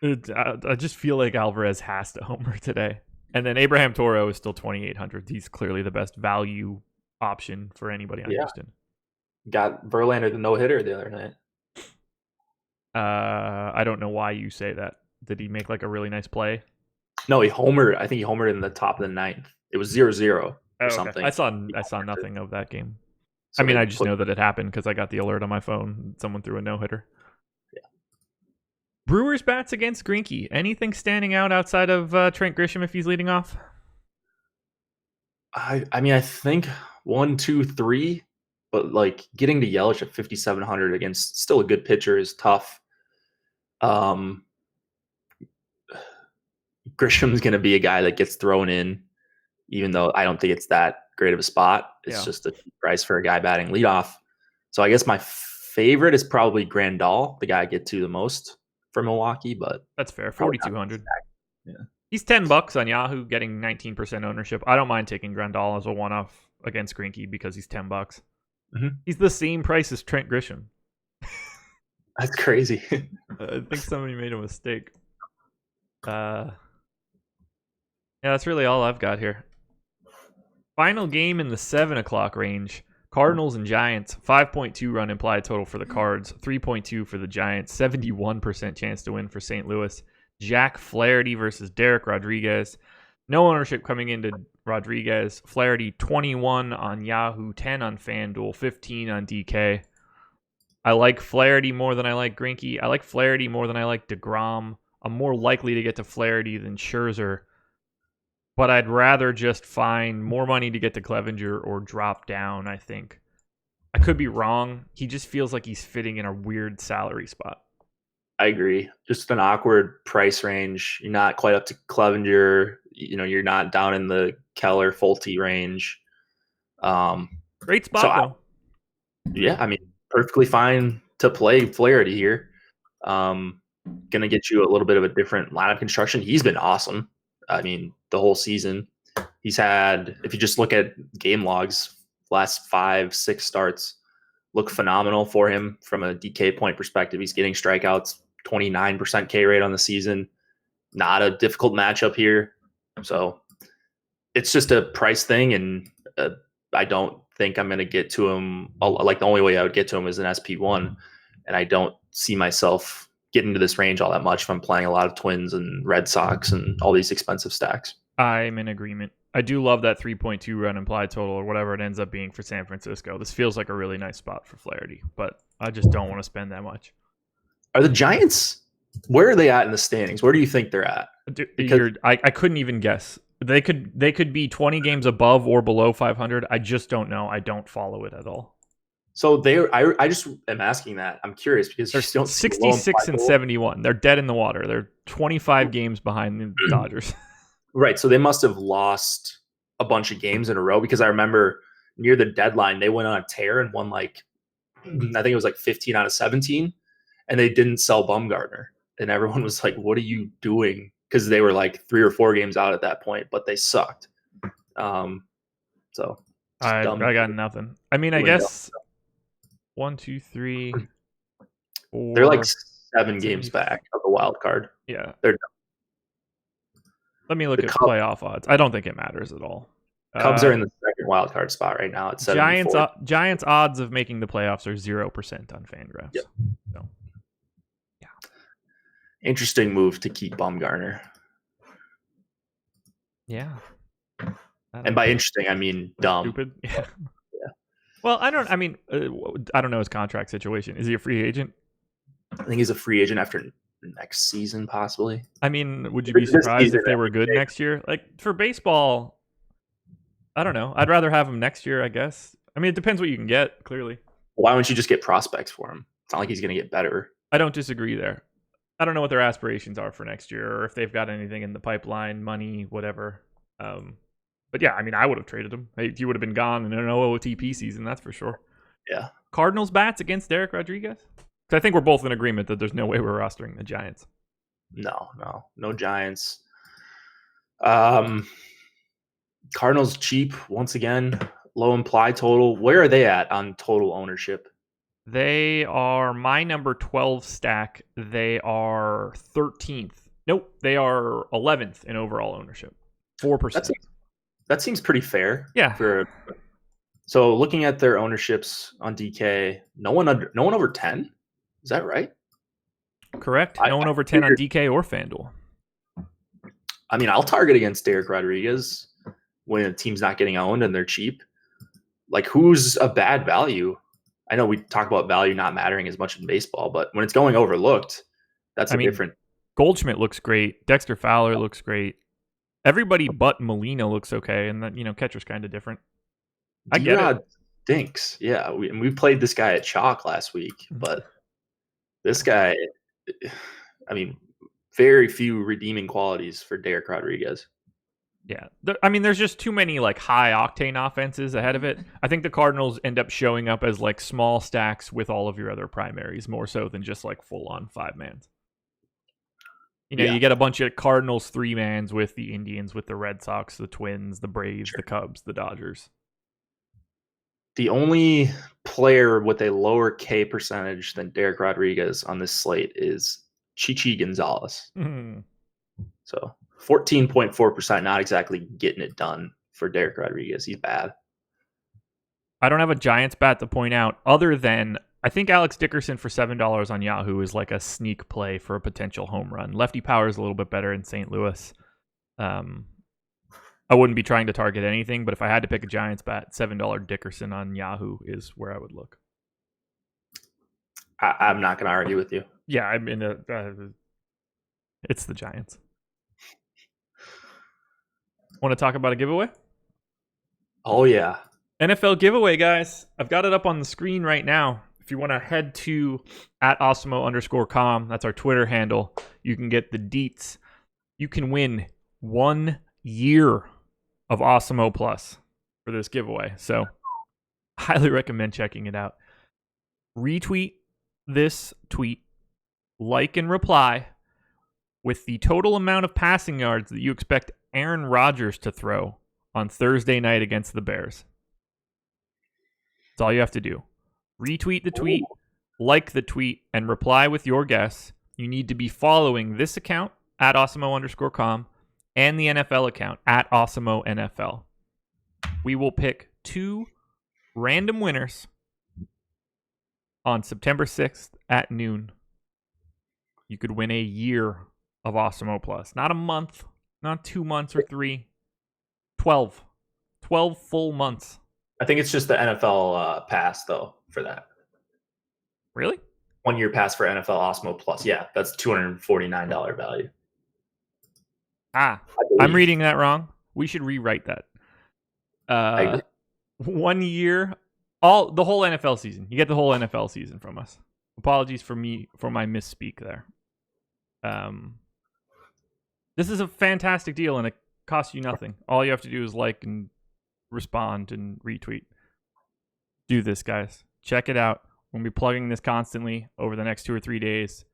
I just feel like Alvarez has to homer today. And then Abraham Toro is still 2,800. He's clearly the best value option for anybody on Houston. Got Verlander the no-hitter the other night. I don't know why you say that. Did he make like a really nice play? No, he homered. I think he homered in the top of the 9th. It was 0-0 or something. I saw nothing of that game. So I mean, I just know that it happened because I got the alert on my phone. Someone threw a no-hitter. Yeah. Brewers bats against Greinke. Anything standing out outside of Trent Grisham if he's leading off? I mean, I think 1, 2, 3, but like getting to Yelich at 5,700 against still a good pitcher is tough. Grisham's going to be a guy that gets thrown in, even though I don't think it's that great of a spot. It's just a price for a guy batting leadoff. So I guess my favorite is probably Grandal, the guy I get to the most for Milwaukee, but that's fair. 4,200. Yeah. He's $10 on Yahoo, getting 19% ownership. I don't mind taking Grandal as a one-off against Greinke because he's $10. Mm-hmm. He's the same price as Trent Grisham. That's crazy. I think somebody made a mistake. Yeah, that's really all I've got here. Final game in the 7 o'clock range. Cardinals and Giants. 5.2 run implied total for the Cards. 3.2 for the Giants. 71% chance to win for St. Louis. Jack Flaherty versus Derek Rodriguez. No ownership coming into Rodriguez. Flaherty 21 on Yahoo, 10 on FanDuel, 15 on DK. I like Flaherty more than I like Greinke. I like Flaherty more than I like DeGrom. I'm more likely to get to Flaherty than Scherzer, but I'd rather just find more money to get to Clevenger or drop down, I think. I could be wrong. He just feels like he's fitting in a weird salary spot. I agree. Just an awkward price range. You're not quite up to Clevenger. You're not down in the Keller Fulte range. Great spot, though. Perfectly fine to play Flaherty here. Gonna get you a little bit of a different lineup construction. He's been awesome. The whole season. He's had, if you just look at game logs, last 5-6 starts look phenomenal for him from a DK point perspective. He's getting strikeouts, 29% K rate on the season. Not a difficult matchup here. So it's just a price thing, and I don't think I'm going to get to him. Like, the only way I would get to him is an SP1, and I don't see myself getting to this range all that much if I'm playing a lot of Twins and Red Sox and all these expensive stacks. I'm in agreement. I do love that 3.2 run implied total or whatever it ends up being for San Francisco. This feels like a really nice spot for Flaherty, but I just don't want to spend that much. Are the Giants, where are they at in the standings? Where do you think they're at? I couldn't even guess. They could be 20 games above or below 500. I just don't know. I don't follow it at all. So I just am asking that. I'm curious because they're 66 and 71. They're dead in the water. They're 25 games behind the Dodgers. Right. So they must have lost a bunch of games in a row, because I remember near the deadline, they went on a tear and won I think it was 15 out of 17, and they didn't sell Bumgarner. And everyone was like, what are you doing? Because they were 3 or 4 games out at that point, but they sucked. So I got nothing. I guess 1, 2, 3, 4. They're 7 games back of the wild card. Yeah. They're done. Let me look at playoff odds. I don't think it matters at all. Cubs are in the second wild card spot right now at 74. Giants odds of making the playoffs are 0% on FanGraphs. Yep. So, yeah. Interesting move to keep Bumgarner. Yeah. And by interesting, I mean dumb. Stupid. Yeah. Well, I don't know his contract situation. Is he a free agent? I think he's a free agent after next season, possibly. Would you be surprised if they were good next year? For baseball, I don't know. I'd rather have him next year, I guess. It depends what you can get, clearly. Why wouldn't you just get prospects for him? It's not like he's going to get better. I don't disagree there. I don't know what their aspirations are for next year, or if they've got anything in the pipeline, money, whatever. But yeah, I would have traded him. He would have been gone in an OOTP season, that's for sure. Yeah. Cardinals bats against Derek Rodriguez? I think we're both in agreement that there's no way we're rostering the Giants. No Giants. Cardinals cheap once again, low implied total. Where are they at on total ownership? They are my number 12 stack. They are 13th. Nope, they are 11th in overall ownership. 4%. That seems pretty fair. Yeah. So looking at their ownerships on DK, no one over 10. Is that right? Correct. No one over 10 on DK or FanDuel. I'll target against Derek Rodriguez when a team's not getting owned and they're cheap. Who's a bad value? I know we talk about value not mattering as much in baseball, but when it's going overlooked, that's different. Goldschmidt looks great. Dexter Fowler looks great. Everybody but Molina looks okay, and then catcher's kind of different. I get it. Stinks. Yeah, we played this guy at Chalk last week, but this guy, very few redeeming qualities for Derek Rodriguez. Yeah. There's just too many high octane offenses ahead of it. I think the Cardinals end up showing up as small stacks with all of your other primaries, more so than just full on 5-mans. You get a bunch of Cardinals 3-mans with the Indians, with the Red Sox, the Twins, the Braves, the Cubs, the Dodgers. The only player with a lower K percentage than Derek Rodriguez on this slate is Chichi Gonzales. Mm-hmm. So 14.4%, not exactly getting it done for Derek Rodriguez. He's bad. I don't have a Giants bat to point out other than I think Alex Dickerson for $7 on Yahoo is a sneak play for a potential home run. Lefty power is a little bit better in St. Louis. I wouldn't be trying to target anything, but if I had to pick a Giants bat, $7 Dickerson on Yahoo is where I would look. I'm not going to argue with you. Yeah, I'm in it's the Giants. Want to talk about a giveaway? Oh, yeah. NFL giveaway, guys. I've got it up on the screen right now. If you want to head to @Osmo_com, that's our Twitter handle, you can get the deets. You can win 1 year of Osmo Plus for this giveaway. So, highly recommend checking it out. Retweet this tweet, like and reply with the total amount of passing yards that you expect Aaron Rodgers to throw on Thursday night against the Bears. That's all you have to do. Retweet the tweet, like the tweet, and reply with your guess. You need to be following this account @Osmo_com and the NFL account @OsmoNFL. We will pick 2 random winners on September 6th at noon. You could win a year of Osmo Plus. Not a month, not 2 months or 3. 12. 12 full months. I think it's just the NFL pass, though, for that. Really? 1 year pass for NFL Osmo Plus. Yeah, that's $249 value. I'm reading that wrong. We should rewrite that. 1 year, the whole NFL season. You get the whole NFL season from us. Apologies for my misspeak there. This is a fantastic deal, and it costs you nothing. All you have to do is like and respond and retweet. Do this, guys. Check it out. We'll be plugging this constantly over the next 2 or 3 days.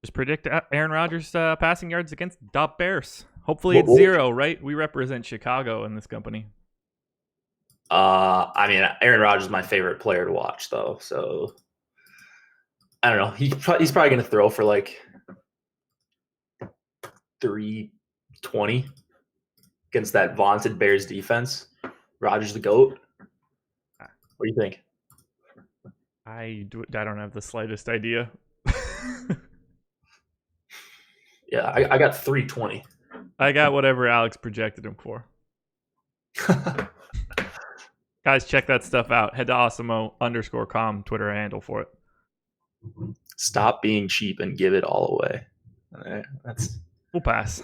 Just predict Aaron Rodgers' passing yards against the Bears. Hopefully it's 0, right? We represent Chicago in this company. I mean, Aaron Rodgers is my favorite player to watch, though. So I don't know. He's probably going to throw for like 320 against that vaunted Bears defense. Rodgers the GOAT. What do you think? I don't have the slightest idea. Yeah, I got 320. I got whatever Alex projected him for. Guys, check that stuff out. Head to Osmo_com Twitter handle for it. Stop being cheap and give it all away. All right, we'll pass.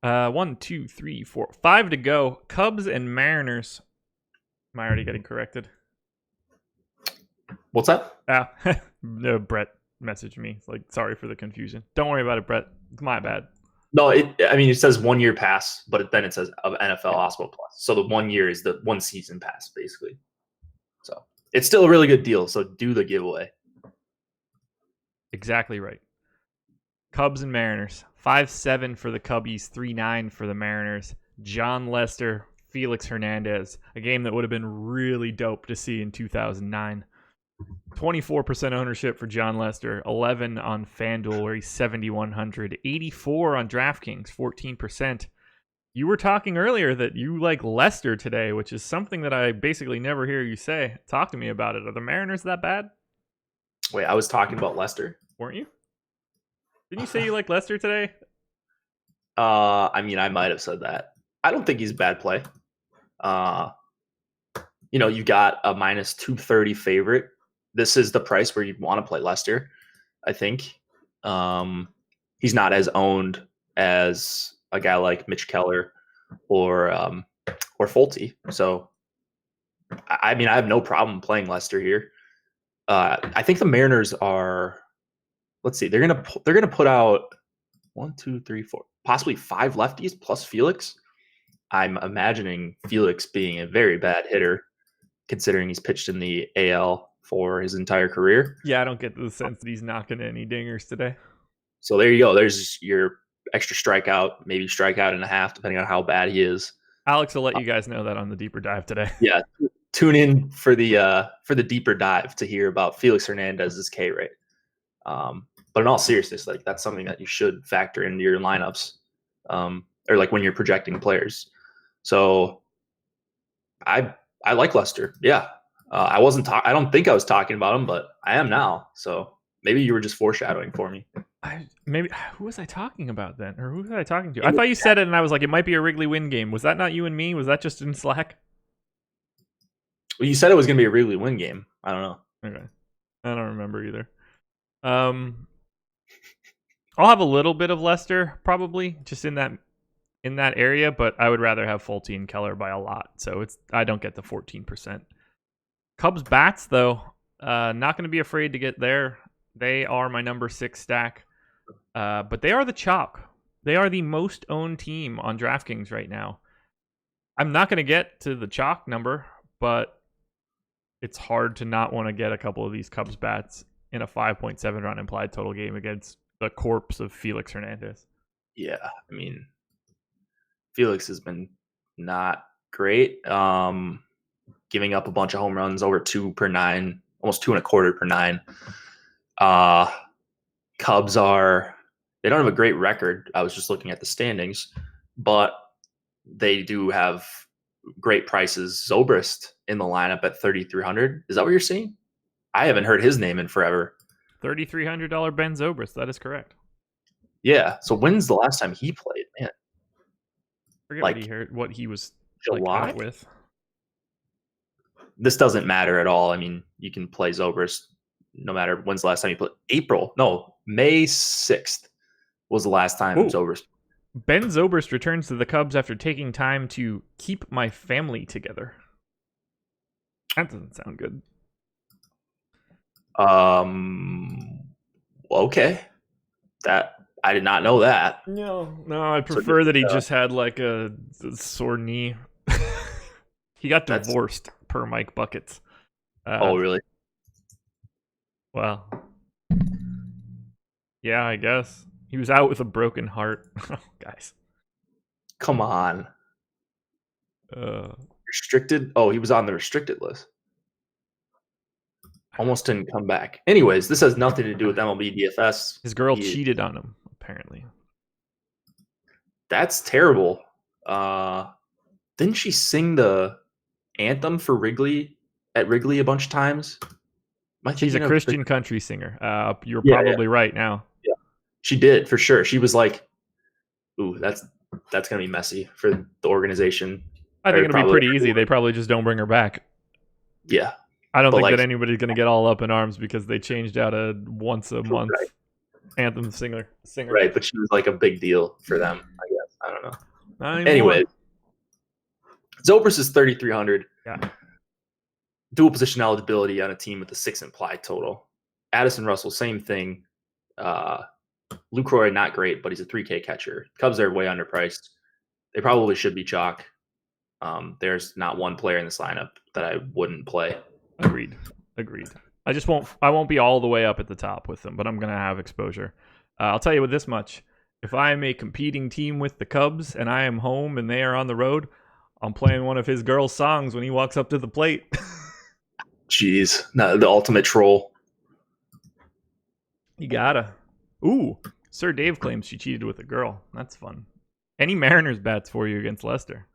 1, 2, 3, 4, 5 to go. Cubs and Mariners. Am I already getting corrected? What's that? No, Brett messaged me. It's like, sorry for the confusion. Don't worry about it, Brett. It's my bad. No, it says 1 year pass, but then it says of NFL Osmo Plus. So the 1 year is the 1 season pass, basically. So it's still a really good deal. So do the giveaway. Exactly right. Cubs and Mariners. 5-7 for the Cubbies, 3-9 for the Mariners. John Lester, Felix Hernandez. A game that would have been really dope to see in 2009. 24% ownership for John Lester, 11 on FanDuel where he's 7,100, 84 on DraftKings, 14%. You were talking earlier that you like Lester today, which is something that I basically never hear you say. Talk to me about it. Are the Mariners that bad? Wait, I was talking about Lester. Weren't you? Didn't you say you like Lester today? I mean, I might have said that. I don't think he's a bad play. You got a minus 230 favorite. This is the price where you'd want to play Lester, I think. He's not as owned as a guy like Mitch Keller or Flaherty. So, I mean, I have no problem playing Lester here. I think the Mariners are. Let's see. They're gonna put out 1, 2, 3, 4, possibly 5 lefties plus Felix. I'm imagining Felix being a very bad hitter, considering he's pitched in the AL for his entire career. Yeah, I don't get the sense that he's knocking any dingers today. So there you go. There's your extra strikeout, maybe strikeout and a half, depending on how bad he is. Alex will let you guys know that on the deeper dive today. Yeah, tune in for the deeper dive to hear about Felix Hernandez's K rate. But in all seriousness, like that's something that you should factor into your lineups, or like when you're projecting players. So I like Lester. Yeah. I don't think I was talking about him, but I am now. So maybe you were just foreshadowing for me. Maybe who was I talking about then, or who was I talking to? I thought you said it, and I was like, it might be a Wrigley win game. Was that not you and me? Was that just in Slack? Well, you said it was going to be a Wrigley win game. I don't know. Okay, I don't remember either. I'll have a little bit of Lester probably just in that area, but I would rather have Fulte and Keller by a lot. So I don't get the 14%. Cubs bats though, not going to be afraid to get there. They are my number 6 stack, but they are the chalk. They are the most owned team on DraftKings right now. I'm not going to get to the chalk number, but it's hard to not want to get a couple of these Cubs bats in a 5.7 run implied total game against the corpse of Felix Hernandez. Yeah, I mean, Felix has been not great. Giving up a bunch of home runs, over 2 per 9, almost 2.25 per 9. Cubs they don't have a great record. I was just looking at the standings, but they do have great prices. Zobrist in the lineup at 3,300. Is that what you're seeing? I haven't heard his name in forever. $3,300 Ben Zobrist. That is correct. Yeah. So when's the last time he played? Man, forget what he was July out with. This doesn't matter at all. I mean, you can play Zobrist no matter when's the last time you played. May 6th was the last time Zobrist. Ben Zobrist returns to the Cubs after taking time to keep my family together. That doesn't sound good. Okay. That I did not know that. No, I prefer that he just had like a sore knee. He got divorced per Mike Buckets. Oh, really? Well, yeah, I guess. He was out with a broken heart. Guys. Come on. Restricted? Oh, he was on the restricted list. Almost didn't come back. Anyways, this has nothing to do with MLB DFS. His girl cheated on him, apparently. That's terrible. Didn't she sing the anthem for Wrigley at Wrigley a bunch of times? She's a Christian country singer. You're probably right now. Yeah, she did for sure. She was like, "Ooh, that's gonna be messy for the organization." I think it'll be pretty easy. They probably just don't bring her back. Yeah, I don't think that anybody's gonna get all up in arms because they changed out a once a month anthem singer. Right, but she was like a big deal for them. I guess I don't know. Anyway, Zobrist is 3,300. Yeah. Dual position eligibility on a team with a 6 implied total. Addison Russell, same thing. Lucroy, not great, but he's a 3K catcher. Cubs are way underpriced. They probably should be chalk. There's not one player in this lineup that I wouldn't play. Agreed. I won't be all the way up at the top with them, but I'm going to have exposure. I'll tell you with this much. If I am a competing team with the Cubs and I am home and they are on the road, I'm playing one of his girls' songs when he walks up to the plate. Jeez, the ultimate troll. You gotta. Ooh, Sir Dave claims she cheated with a girl. That's fun. Any Mariners bats for you against Lester?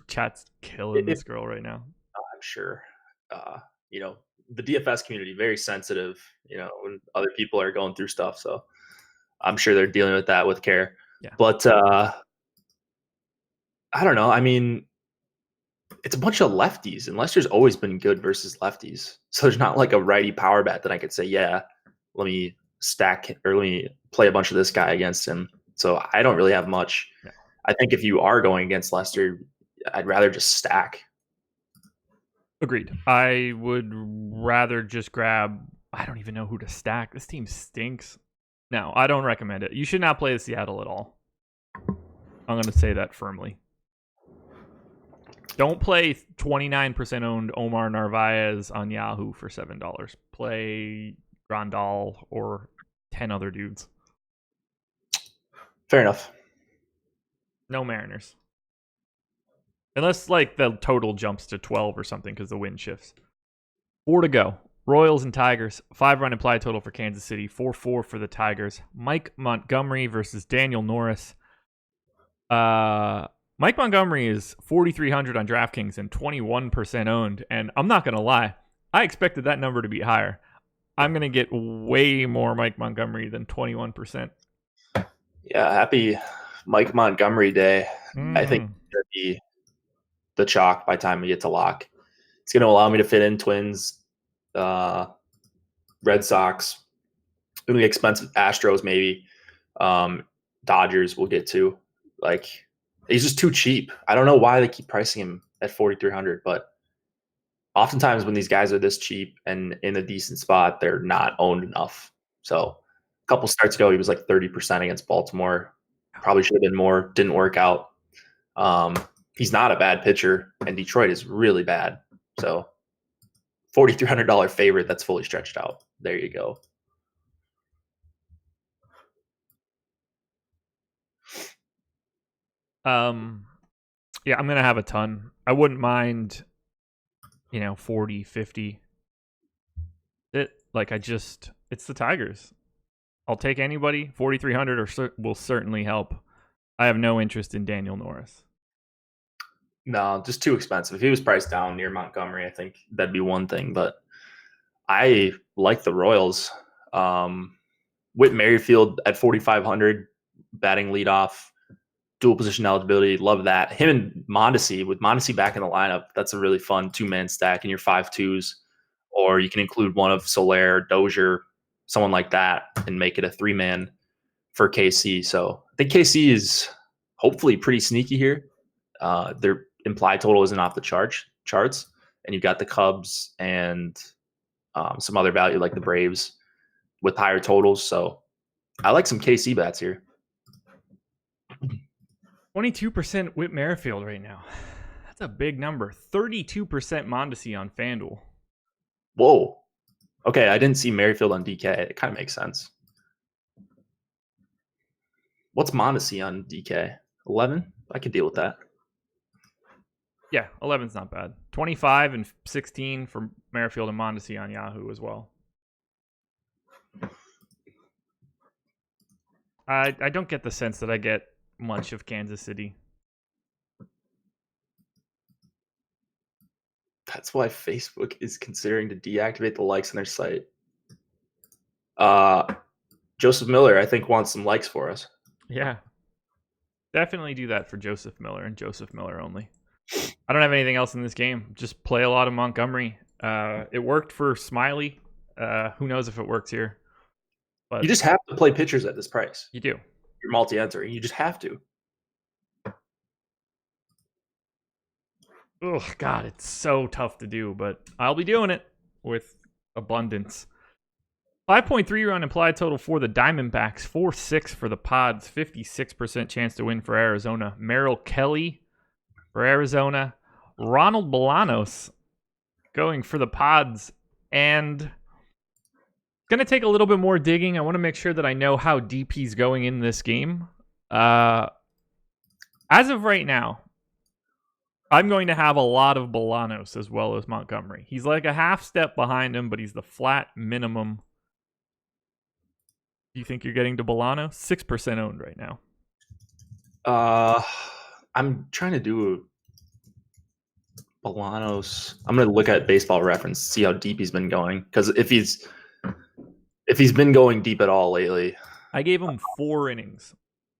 Chat's killing this girl right now. I'm sure. The DFS community, very sensitive, when other people are going through stuff. So I'm sure they're dealing with that with care. Yeah. But I don't know. I mean, it's a bunch of lefties, and Lester's always been good versus lefties. So there's not like a righty power bat that I could say, yeah, let me play a bunch of this guy against him. So I don't really have much. Yeah. I think if you are going against Lester, I'd rather just stack. Agreed. I would rather just grab, I don't even know who to stack. This team stinks. No, I don't recommend it. You should not play Seattle at all. I'm going to say that firmly. Don't play 29% owned Omar Narvaez on Yahoo for $7. Play Grandal or 10 other dudes. Fair enough. No Mariners. Unless like the total jumps to 12 or something because the wind shifts. 4 to go. Royals and Tigers. 5-run implied total for Kansas City. 4-4 for the Tigers. Mike Montgomery versus Daniel Norris. Mike Montgomery is 4,300 on DraftKings and 21% owned. And I'm not going to lie. I expected that number to be higher. I'm going to get way more Mike Montgomery than 21%. Yeah, happy Mike Montgomery Day. I think it's going to be the chalk by the time we get to lock. It's going to allow me to fit in Twins, Red Sox, really expensive Astros maybe, Dodgers we'll get to. Like, he's just too cheap. I don't know why they keep pricing him at 4,300, but oftentimes when these guys are this cheap and in a decent spot, they're not owned enough. So a couple starts ago, he was like 30% against Baltimore. Probably should have been more. Didn't work out. He's not a bad pitcher, and Detroit is really bad. So $4,300 favorite that's fully stretched out. There you go. Yeah, I'm gonna have a ton. I wouldn't mind, 40, 50. It's the Tigers. I'll take anybody. 4,300 will certainly help. I have no interest in Daniel Norris. No, just too expensive. If he was priced down near Montgomery, I think that'd be one thing. But I like the Royals. Whit Merrifield at 4,500, batting leadoff, dual position eligibility. Love that. Him and Mondesi, with Mondesi back in the lineup, that's a really fun 2-man stack in your 5-2s. Or you can include one of Soler, Dozier, someone like that, and make it a 3-man for KC. So I think KC is hopefully pretty sneaky here. Their implied total isn't off the charts, and you've got the Cubs and some other value like the Braves with higher totals. So I like some KC bats here. 22% Whit Merrifield right now. That's a big number. 32% Mondesi on FanDuel. Whoa. Okay, I didn't see Merrifield on DK. It kind of makes sense. What's Mondesi on DK? 11? I could deal with that. Yeah, 11's not bad. 25 and 16 for Merrifield and Mondesi on Yahoo as well. I don't get the sense that I get much of Kansas City. That's why Facebook is considering to deactivate the likes on their site. Joseph Miller, I think, wants some likes for us. Yeah. Definitely do that for Joseph Miller and Joseph Miller only. I don't have anything else in this game. Just play a lot of Montgomery. It worked for Smiley. Who knows if it works here. But you just have to play pitchers at this price. You do. You're multi-entering. You just have to. Oh, God, it's so tough to do, but I'll be doing it with abundance. 5.3 run implied total for the Diamondbacks, 4.6 for the Pods, 56% chance to win for Arizona. Merrill Kelly for Arizona. Ronald Bolanos going for the Pods, and going to take a little bit more digging. I want to make sure that I know how deep he's going in this game. As of right now, I'm going to have a lot of Bolanos as well as Montgomery. He's like a half step behind him, but he's the flat minimum. Do you think you're getting to Bolano? 6% owned right now. I'm trying to do Bolanos. I'm going to look at Baseball Reference, see how deep he's been going. Because if he's been going deep at all lately. I gave him 4 innings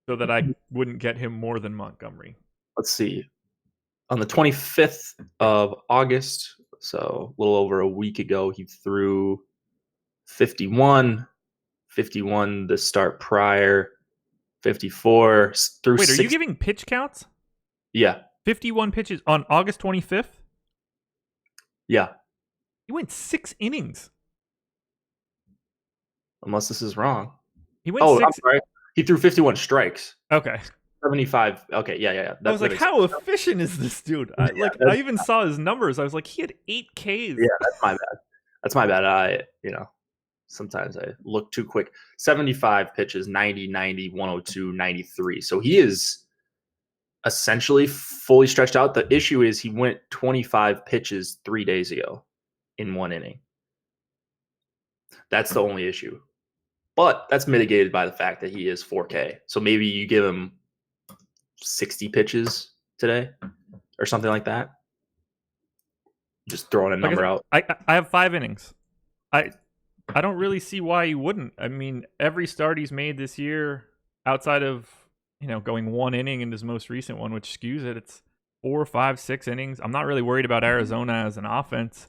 so that I wouldn't get him more than Montgomery. Let's see. On the 25th of August, so a little over a week ago, he threw 51 the start prior, 54 through. Wait, are you giving pitch counts? Yeah. 51 pitches on August 25th? Yeah. He went 6 innings. Unless this is wrong. He went 6. I'm sorry. He threw 51 strikes. Okay. 75. Okay, yeah. I was like, how efficient is this dude? I even saw his numbers. I was like, he had 8 Ks. Yeah, that's my bad. I sometimes I look too quick. 75 pitches, 90, 102, 93. So he is essentially fully stretched out. The issue is he went 25 pitches 3 days ago in 1 inning. That's the only issue. But that's mitigated by the fact that he is 4K. So maybe you give him 60 pitches today or something like that. Just throwing a number out. I have 5 innings. I don't really see why he wouldn't. I mean, every start he's made this year, outside of going 1 inning in his most recent one, which skews it, it's 4, 5, 6 innings. I'm not really worried about Arizona as an offense.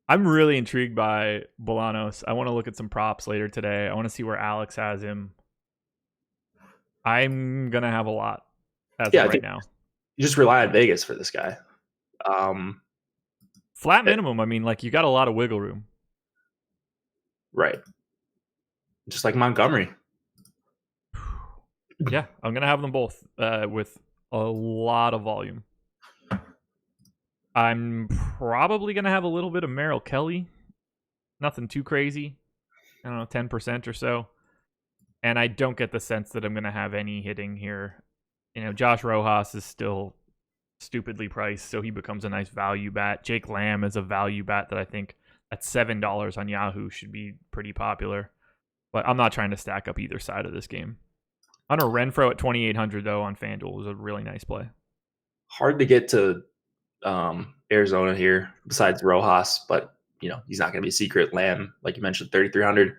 I'm really intrigued by Bolanos. I want to look at some props later today. I want to see where Alex has him. I'm gonna have a lot as of right now. You just rely on Vegas for this guy. Flat minimum. I mean, like, you got a lot of wiggle room. Right. Just like Montgomery. Yeah, I'm gonna have them both with a lot of volume. I'm probably gonna have a little bit of Merrill Kelly. Nothing too crazy. I don't know, 10% or so. And I don't get the sense that I'm going to have any hitting here. Josh Rojas is still stupidly priced, so he becomes a nice value bat. Jake Lamb is a value bat that I think at $7 on Yahoo should be pretty popular. But I'm not trying to stack up either side of this game. Hunter Renfroe at 2,800 though on FanDuel was a really nice play. Hard to get to Arizona here besides Rojas, but he's not going to be a secret. Lamb, like you mentioned, 3,300.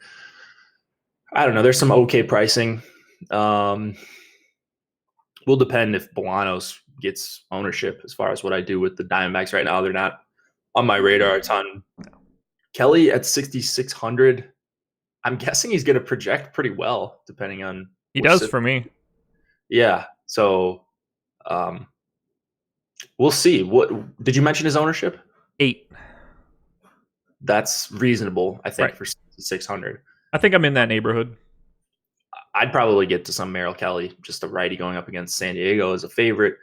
I don't know. There's some okay pricing. Will depend if Bolanos gets ownership as far as what I do with the Diamondbacks right now. They're not on my radar a ton. Kelly at 6,600. I'm guessing he's going to project pretty well depending on. He does for me. Yeah. So we'll see. What did you mention his ownership? 8. That's reasonable, I think, for 600. I think I'm in that neighborhood. I'd probably get to some Merrill Kelly, just a righty going up against San Diego as a favorite.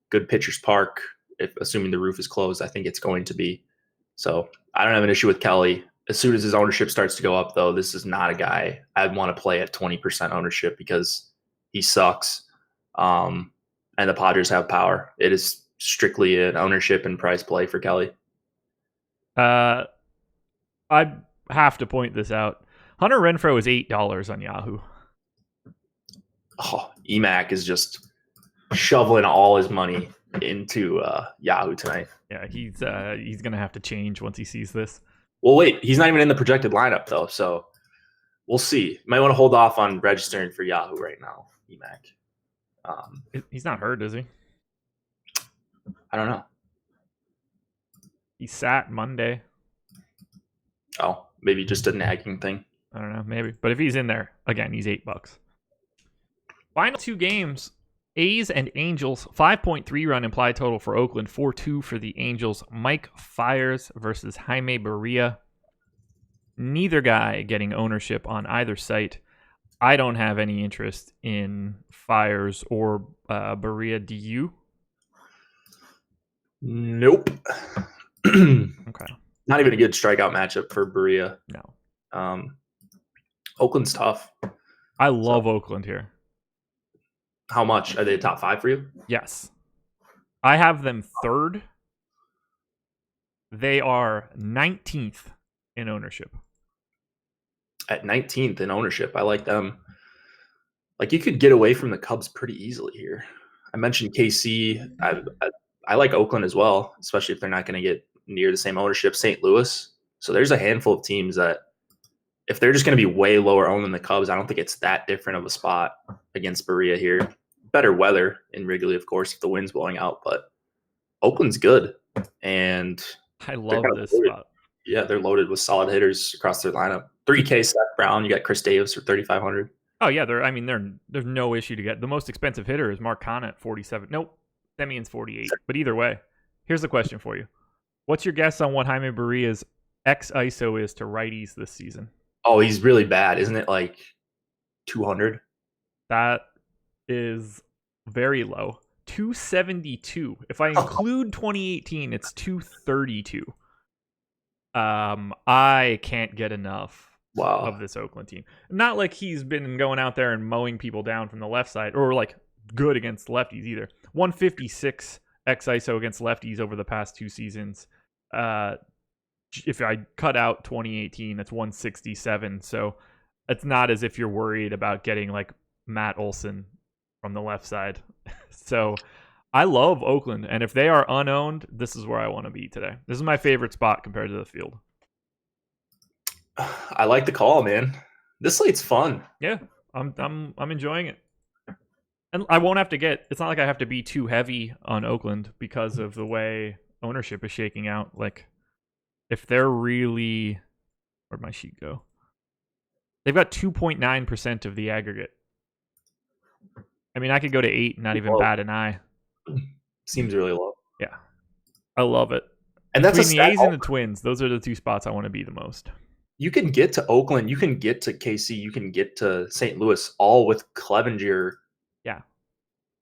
Good pitcher's park, assuming the roof is closed. I think it's going to be. So I don't have an issue with Kelly. As soon as his ownership starts to go up, though, this is not a guy I'd want to play at 20% ownership because he sucks. And the Padres have power. It is strictly an ownership and price play for Kelly. I have to point this out. Hunter Renfroe is $8 on Yahoo. Oh, EMAC is just shoveling all his money into Yahoo tonight. Yeah, he's going to have to change once he sees this. Well, wait, he's not even in the projected lineup, though, so we'll see. Might want to hold off on registering for Yahoo right now, EMAC. He's not hurt, is he? I don't know. He sat Monday. Oh, maybe just a nagging thing. I don't know, maybe. But if he's in there, again, he's $8. Final 2 games, A's and Angels, 5.3 run implied total for Oakland, 4-2 for the Angels. Mike Fiers versus Jaime Barria. Neither guy getting ownership on either site. I don't have any interest in Fiers or Barria. Do you? Nope. Okay. Not even a good strikeout matchup for Barria. No. Oakland's tough. I love Oakland here. How much? Are they top 5 for you? Yes. I have them 3rd. They are 19th in ownership. At 19th in ownership. I like them. Like, you could get away from the Cubs pretty easily here. I mentioned KC. I like Oakland as well, especially if they're not going to get near the same ownership. St. Louis. So there's a handful of teams that if they're just going to be way lower owned than the Cubs, I don't think it's that different of a spot against Barria here. Better weather in Wrigley, of course, if the wind's blowing out, but Oakland's good. And I love this spot. Yeah, they're loaded with solid hitters across their lineup. 3K Seth Brown, you got Chris Davis for 3,500. Oh yeah, there's no issue to get. The most expensive hitter is Mark Canha at 47. Nope, Semion's 48. But either way, here's the question for you: what's your guess on what Jaime Barria's X-ISO is to righties this season? Oh, he's really bad, isn't it? Like 200. That is very low. 272. If I include 2018, it's 232. I can't get enough of this Oakland team. Not like he's been going out there and mowing people down from the left side, or like good against lefties either. 156 X-ISO against lefties over the past 2 seasons. If I cut out 2018, it's 167. So it's not as if you're worried about getting like Matt Olson from the left side. So I love Oakland, and if they are unowned, this is where I want to be today. This is my favorite spot compared to the field. I like the call, man. This slate's fun. Yeah, I'm enjoying it. And I won't have to it's not like I have to be too heavy on Oakland because of the way ownership is shaking out. Like, if they're really, where'd my sheet go? They've got 2.9% of the aggregate. I mean, I could go to 8 and not even bat an eye. Seems really low. Yeah. I love it. And that's between the A's and the Twins, those are the two spots I want to be the most. You can get to Oakland, you can get to KC, you can get to St. Louis, all with Clevenger. Yeah.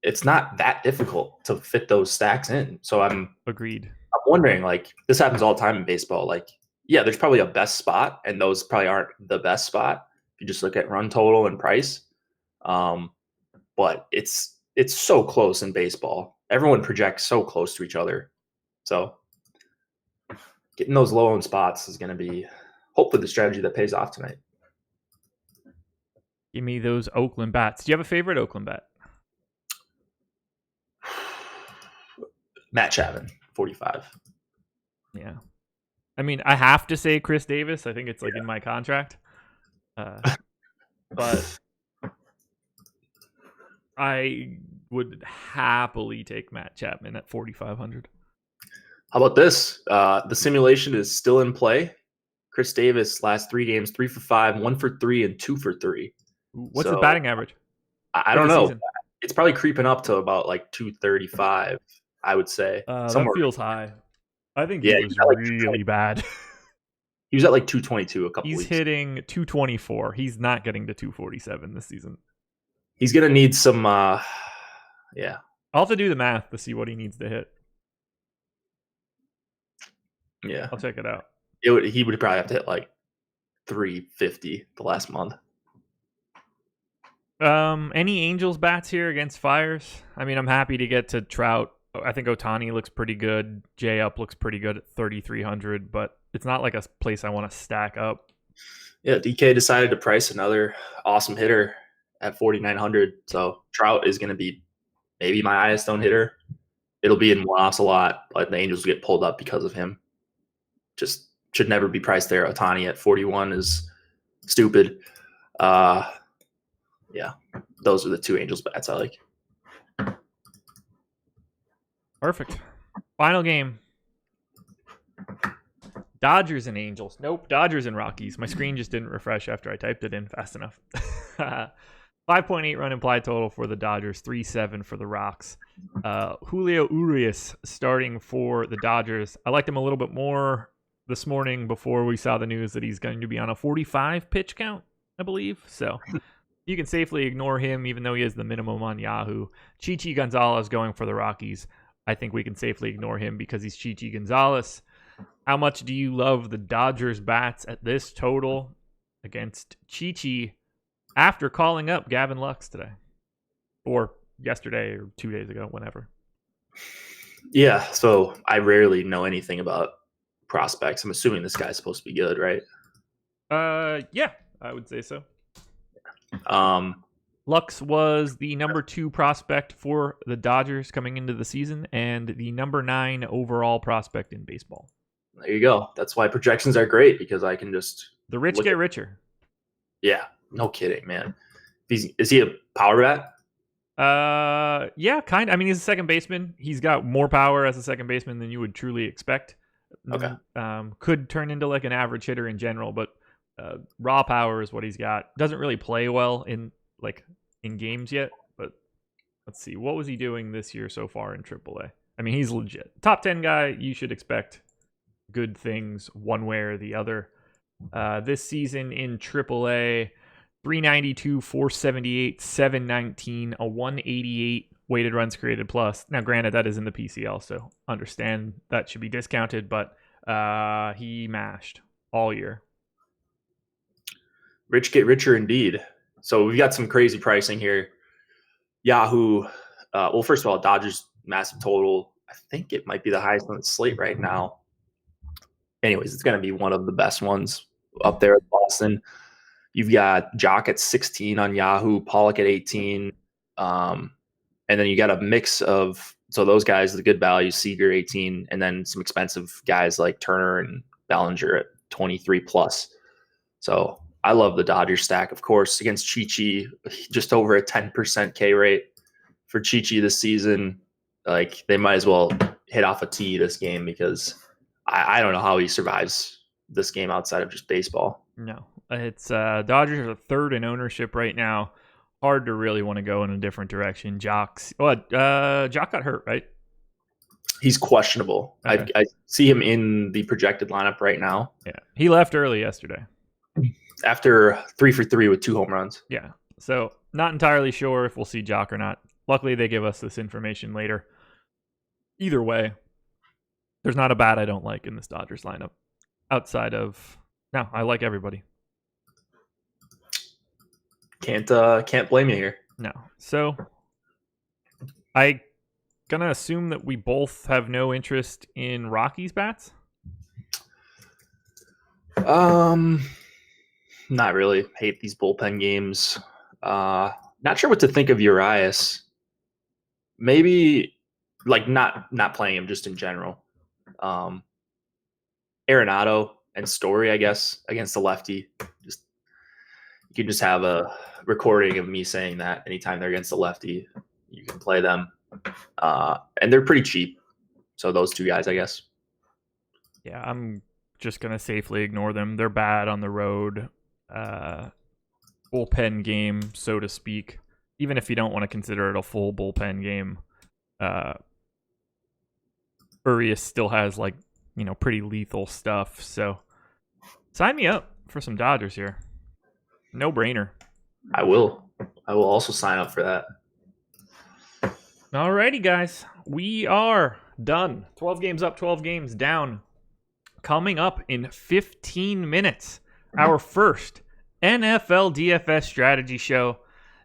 It's not that difficult to fit those stacks in. So I'm agreed. I'm wondering, like, this happens all the time in baseball. Like, yeah, there's probably a best spot, and those probably aren't the best spot if you just look at run total and price. But it's so close in baseball. Everyone projects so close to each other. So getting those low owned spots is going to be hopefully the strategy that pays off tonight. Give me those Oakland bats. Do you have a favorite Oakland bat? Matt Chapman, 45. Yeah. I mean, I have to say Chris Davis. I think it's in my contract. But I would happily take Matt Chapman at 4,500. How about this? The simulation is still in play. Chris Davis, last 3 games, 3 for 5, 1 for 3, and 2 for 3. What's the batting average? I don't know. Season? It's probably creeping up to about 235, I would say. That feels high. I think he was really bad. He was at 222 a couple weeks. He's hitting 224. He's not getting to 247 this season. He's going to need some, yeah. I'll have to do the math to see what he needs to hit. Yeah. I'll check it out. He would probably have to hit 350 the last month. Any Angels bats here against Fires? I mean, I'm happy to get to Trout. I think Ohtani looks pretty good. J Up looks pretty good at 3,300, but it's not like a place I want to stack up. Yeah, DK decided to price another awesome hitter at 4,900. So Trout is going to be maybe my highest owned hitter. It'll be in one-offs a lot, but the Angels will get pulled up because of him. Just should never be priced there. Ohtani at 41 is stupid. Yeah, those are the 2 Angels bats I like. Perfect. Final game. Dodgers and Angels. Nope, Dodgers and Rockies. My screen just didn't refresh after I typed it in fast enough. 5.8 run implied total for the Dodgers, 3.7 for the Rocks. Julio Urias starting for the Dodgers. I liked him a little bit more this morning before we saw the news that he's going to be on a 45 pitch count, I believe. So you can safely ignore him, even though he is the minimum on Yahoo. Chichi Gonzales going for the Rockies. I think we can safely ignore him because he's Chichi Gonzales. How much do you love the Dodgers bats at this total against Chichi after calling up Gavin Lux today? Or yesterday or 2 days ago, whenever. Yeah, so I rarely know anything about prospects. I'm assuming this guy's supposed to be good, right? Yeah, I would say so. Lux was the number 2 prospect for the Dodgers coming into the season and the number 9 overall prospect in baseball. There you go. That's why projections are great, because I can just... The rich get richer. Yeah, no kidding, man. Is he a power bat? Yeah, kind of. I mean, he's a second baseman. He's got more power as a second baseman than you would truly expect. Okay. Could turn into an average hitter in general, but raw power is what he's got. Doesn't really play well in games yet, but let's see. What was he doing this year so far in AAA? I mean, he's legit. Top 10 guy, you should expect good things one way or the other. This season in AAA, 392, 478, 719, a 188 weighted runs created plus. Now, granted, that is in the PCL, so understand that should be discounted, but he mashed all year. Rich get richer indeed. So we've got some crazy pricing here. Yahoo, well, first of all, Dodgers massive total. I think it might be the highest on the slate right now. Anyways, it's going to be one of the best ones up there at Boston. You've got Jock at 16 on Yahoo, Pollock at 18. And then you got a mix of, so those guys, the good value, Seager 18, and then some expensive guys like Turner and Bellinger at 23 plus. So I love the Dodgers stack, of course, against Chichi, just over a 10% K rate for Chichi this season. Like, they might as well hit off a tee this game because I don't know how he survives this game outside of just baseball. No, it's Dodgers are third in ownership right now. Hard to really want to go in a different direction. Jock got hurt, right? He's questionable. Okay. I see him in the projected lineup right now. Yeah, he left early yesterday after 3 for 3 with 2 home runs. Yeah, so not entirely sure if we'll see Jock or not. Luckily, they give us this information later. Either way, there's not a bat I don't like in this Dodgers lineup. Outside of, no, I like everybody. Can't blame you here. No, so I gonna assume that we both have no interest in Rockies bats. Not really. Hate these bullpen games. Not sure what to think of Urias. Maybe like not playing him just in general. Arenado and Story, I guess, against the lefty. Just you can just have a recording of me saying that anytime they're against the lefty, you can play them. And they're pretty cheap. So those two guys, I guess. Yeah, I'm just going to safely ignore them. They're bad on the road. Bullpen game, so to speak. Even if you don't want to consider it a full bullpen game, Urias still has pretty lethal stuff. So sign me up for some Dodgers here. No brainer. I will also sign up for that. Alrighty, guys. We are done. 12 games up, 12 games down. Coming up in 15 minutes, our first NFL DFS strategy show.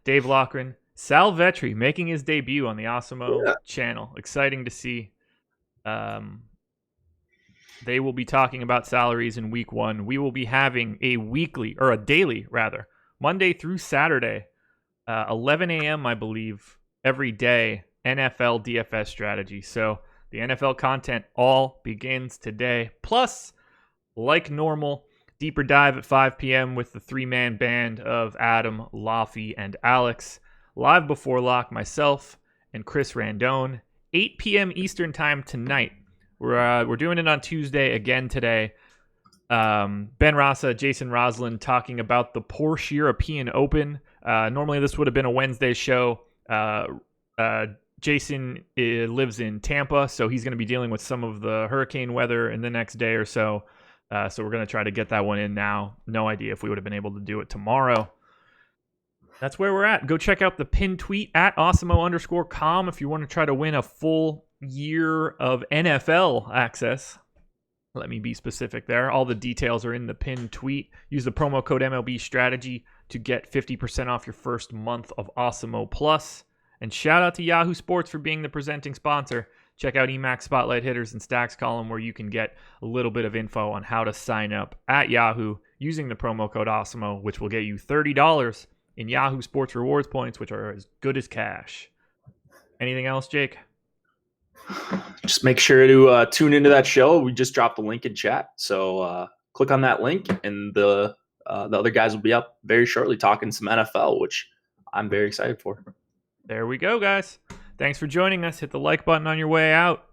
Dave Loughran, Sal Vetri making his debut on the Awesemo channel. Exciting to see. They will be talking about salaries in week 1. We will be having a daily, Monday through Saturday, 11 a.m., I believe, every day, NFL DFS strategy. So the NFL content all begins today. Plus, like normal, deeper dive at 5 p.m. with the 3-man band of Adam, Laffy, and Alex. Live before lock, myself and Chris Randone. 8 p.m. Eastern time tonight. We're doing it on Tuesday again today. Ben Rasa, Jason Roslin talking about the Porsche European Open. Normally this would have been a Wednesday show. Jason lives in Tampa, so he's going to be dealing with some of the hurricane weather in the next day or so. So we're going to try to get that one in now. No idea if we would have been able to do it tomorrow. That's where we're at. Go check out the pinned tweet at Awesemo_com if you want to try to win a full year of NFL access. Let me be specific there. All the details are in the pinned tweet. Use the promo code MLB Strategy to get 50% off your first month of Awesemo Plus. And shout out to Yahoo Sports for being the presenting sponsor. Check out EMAX Spotlight Hitters and Stacks column where you can get a little bit of info on how to sign up at Yahoo using the promo code Awesemo, which will get you $30 in Yahoo Sports rewards points, which are as good as cash. Anything else, Jake? Just make sure to tune into that show. We just dropped the link in chat. So click on that link and the other guys will be up very shortly talking some NFL, which I'm very excited for. There we go, guys. Thanks for joining us. Hit the like button on your way out.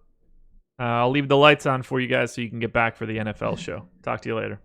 I'll leave the lights on for you guys so you can get back for the NFL show. Talk to you later.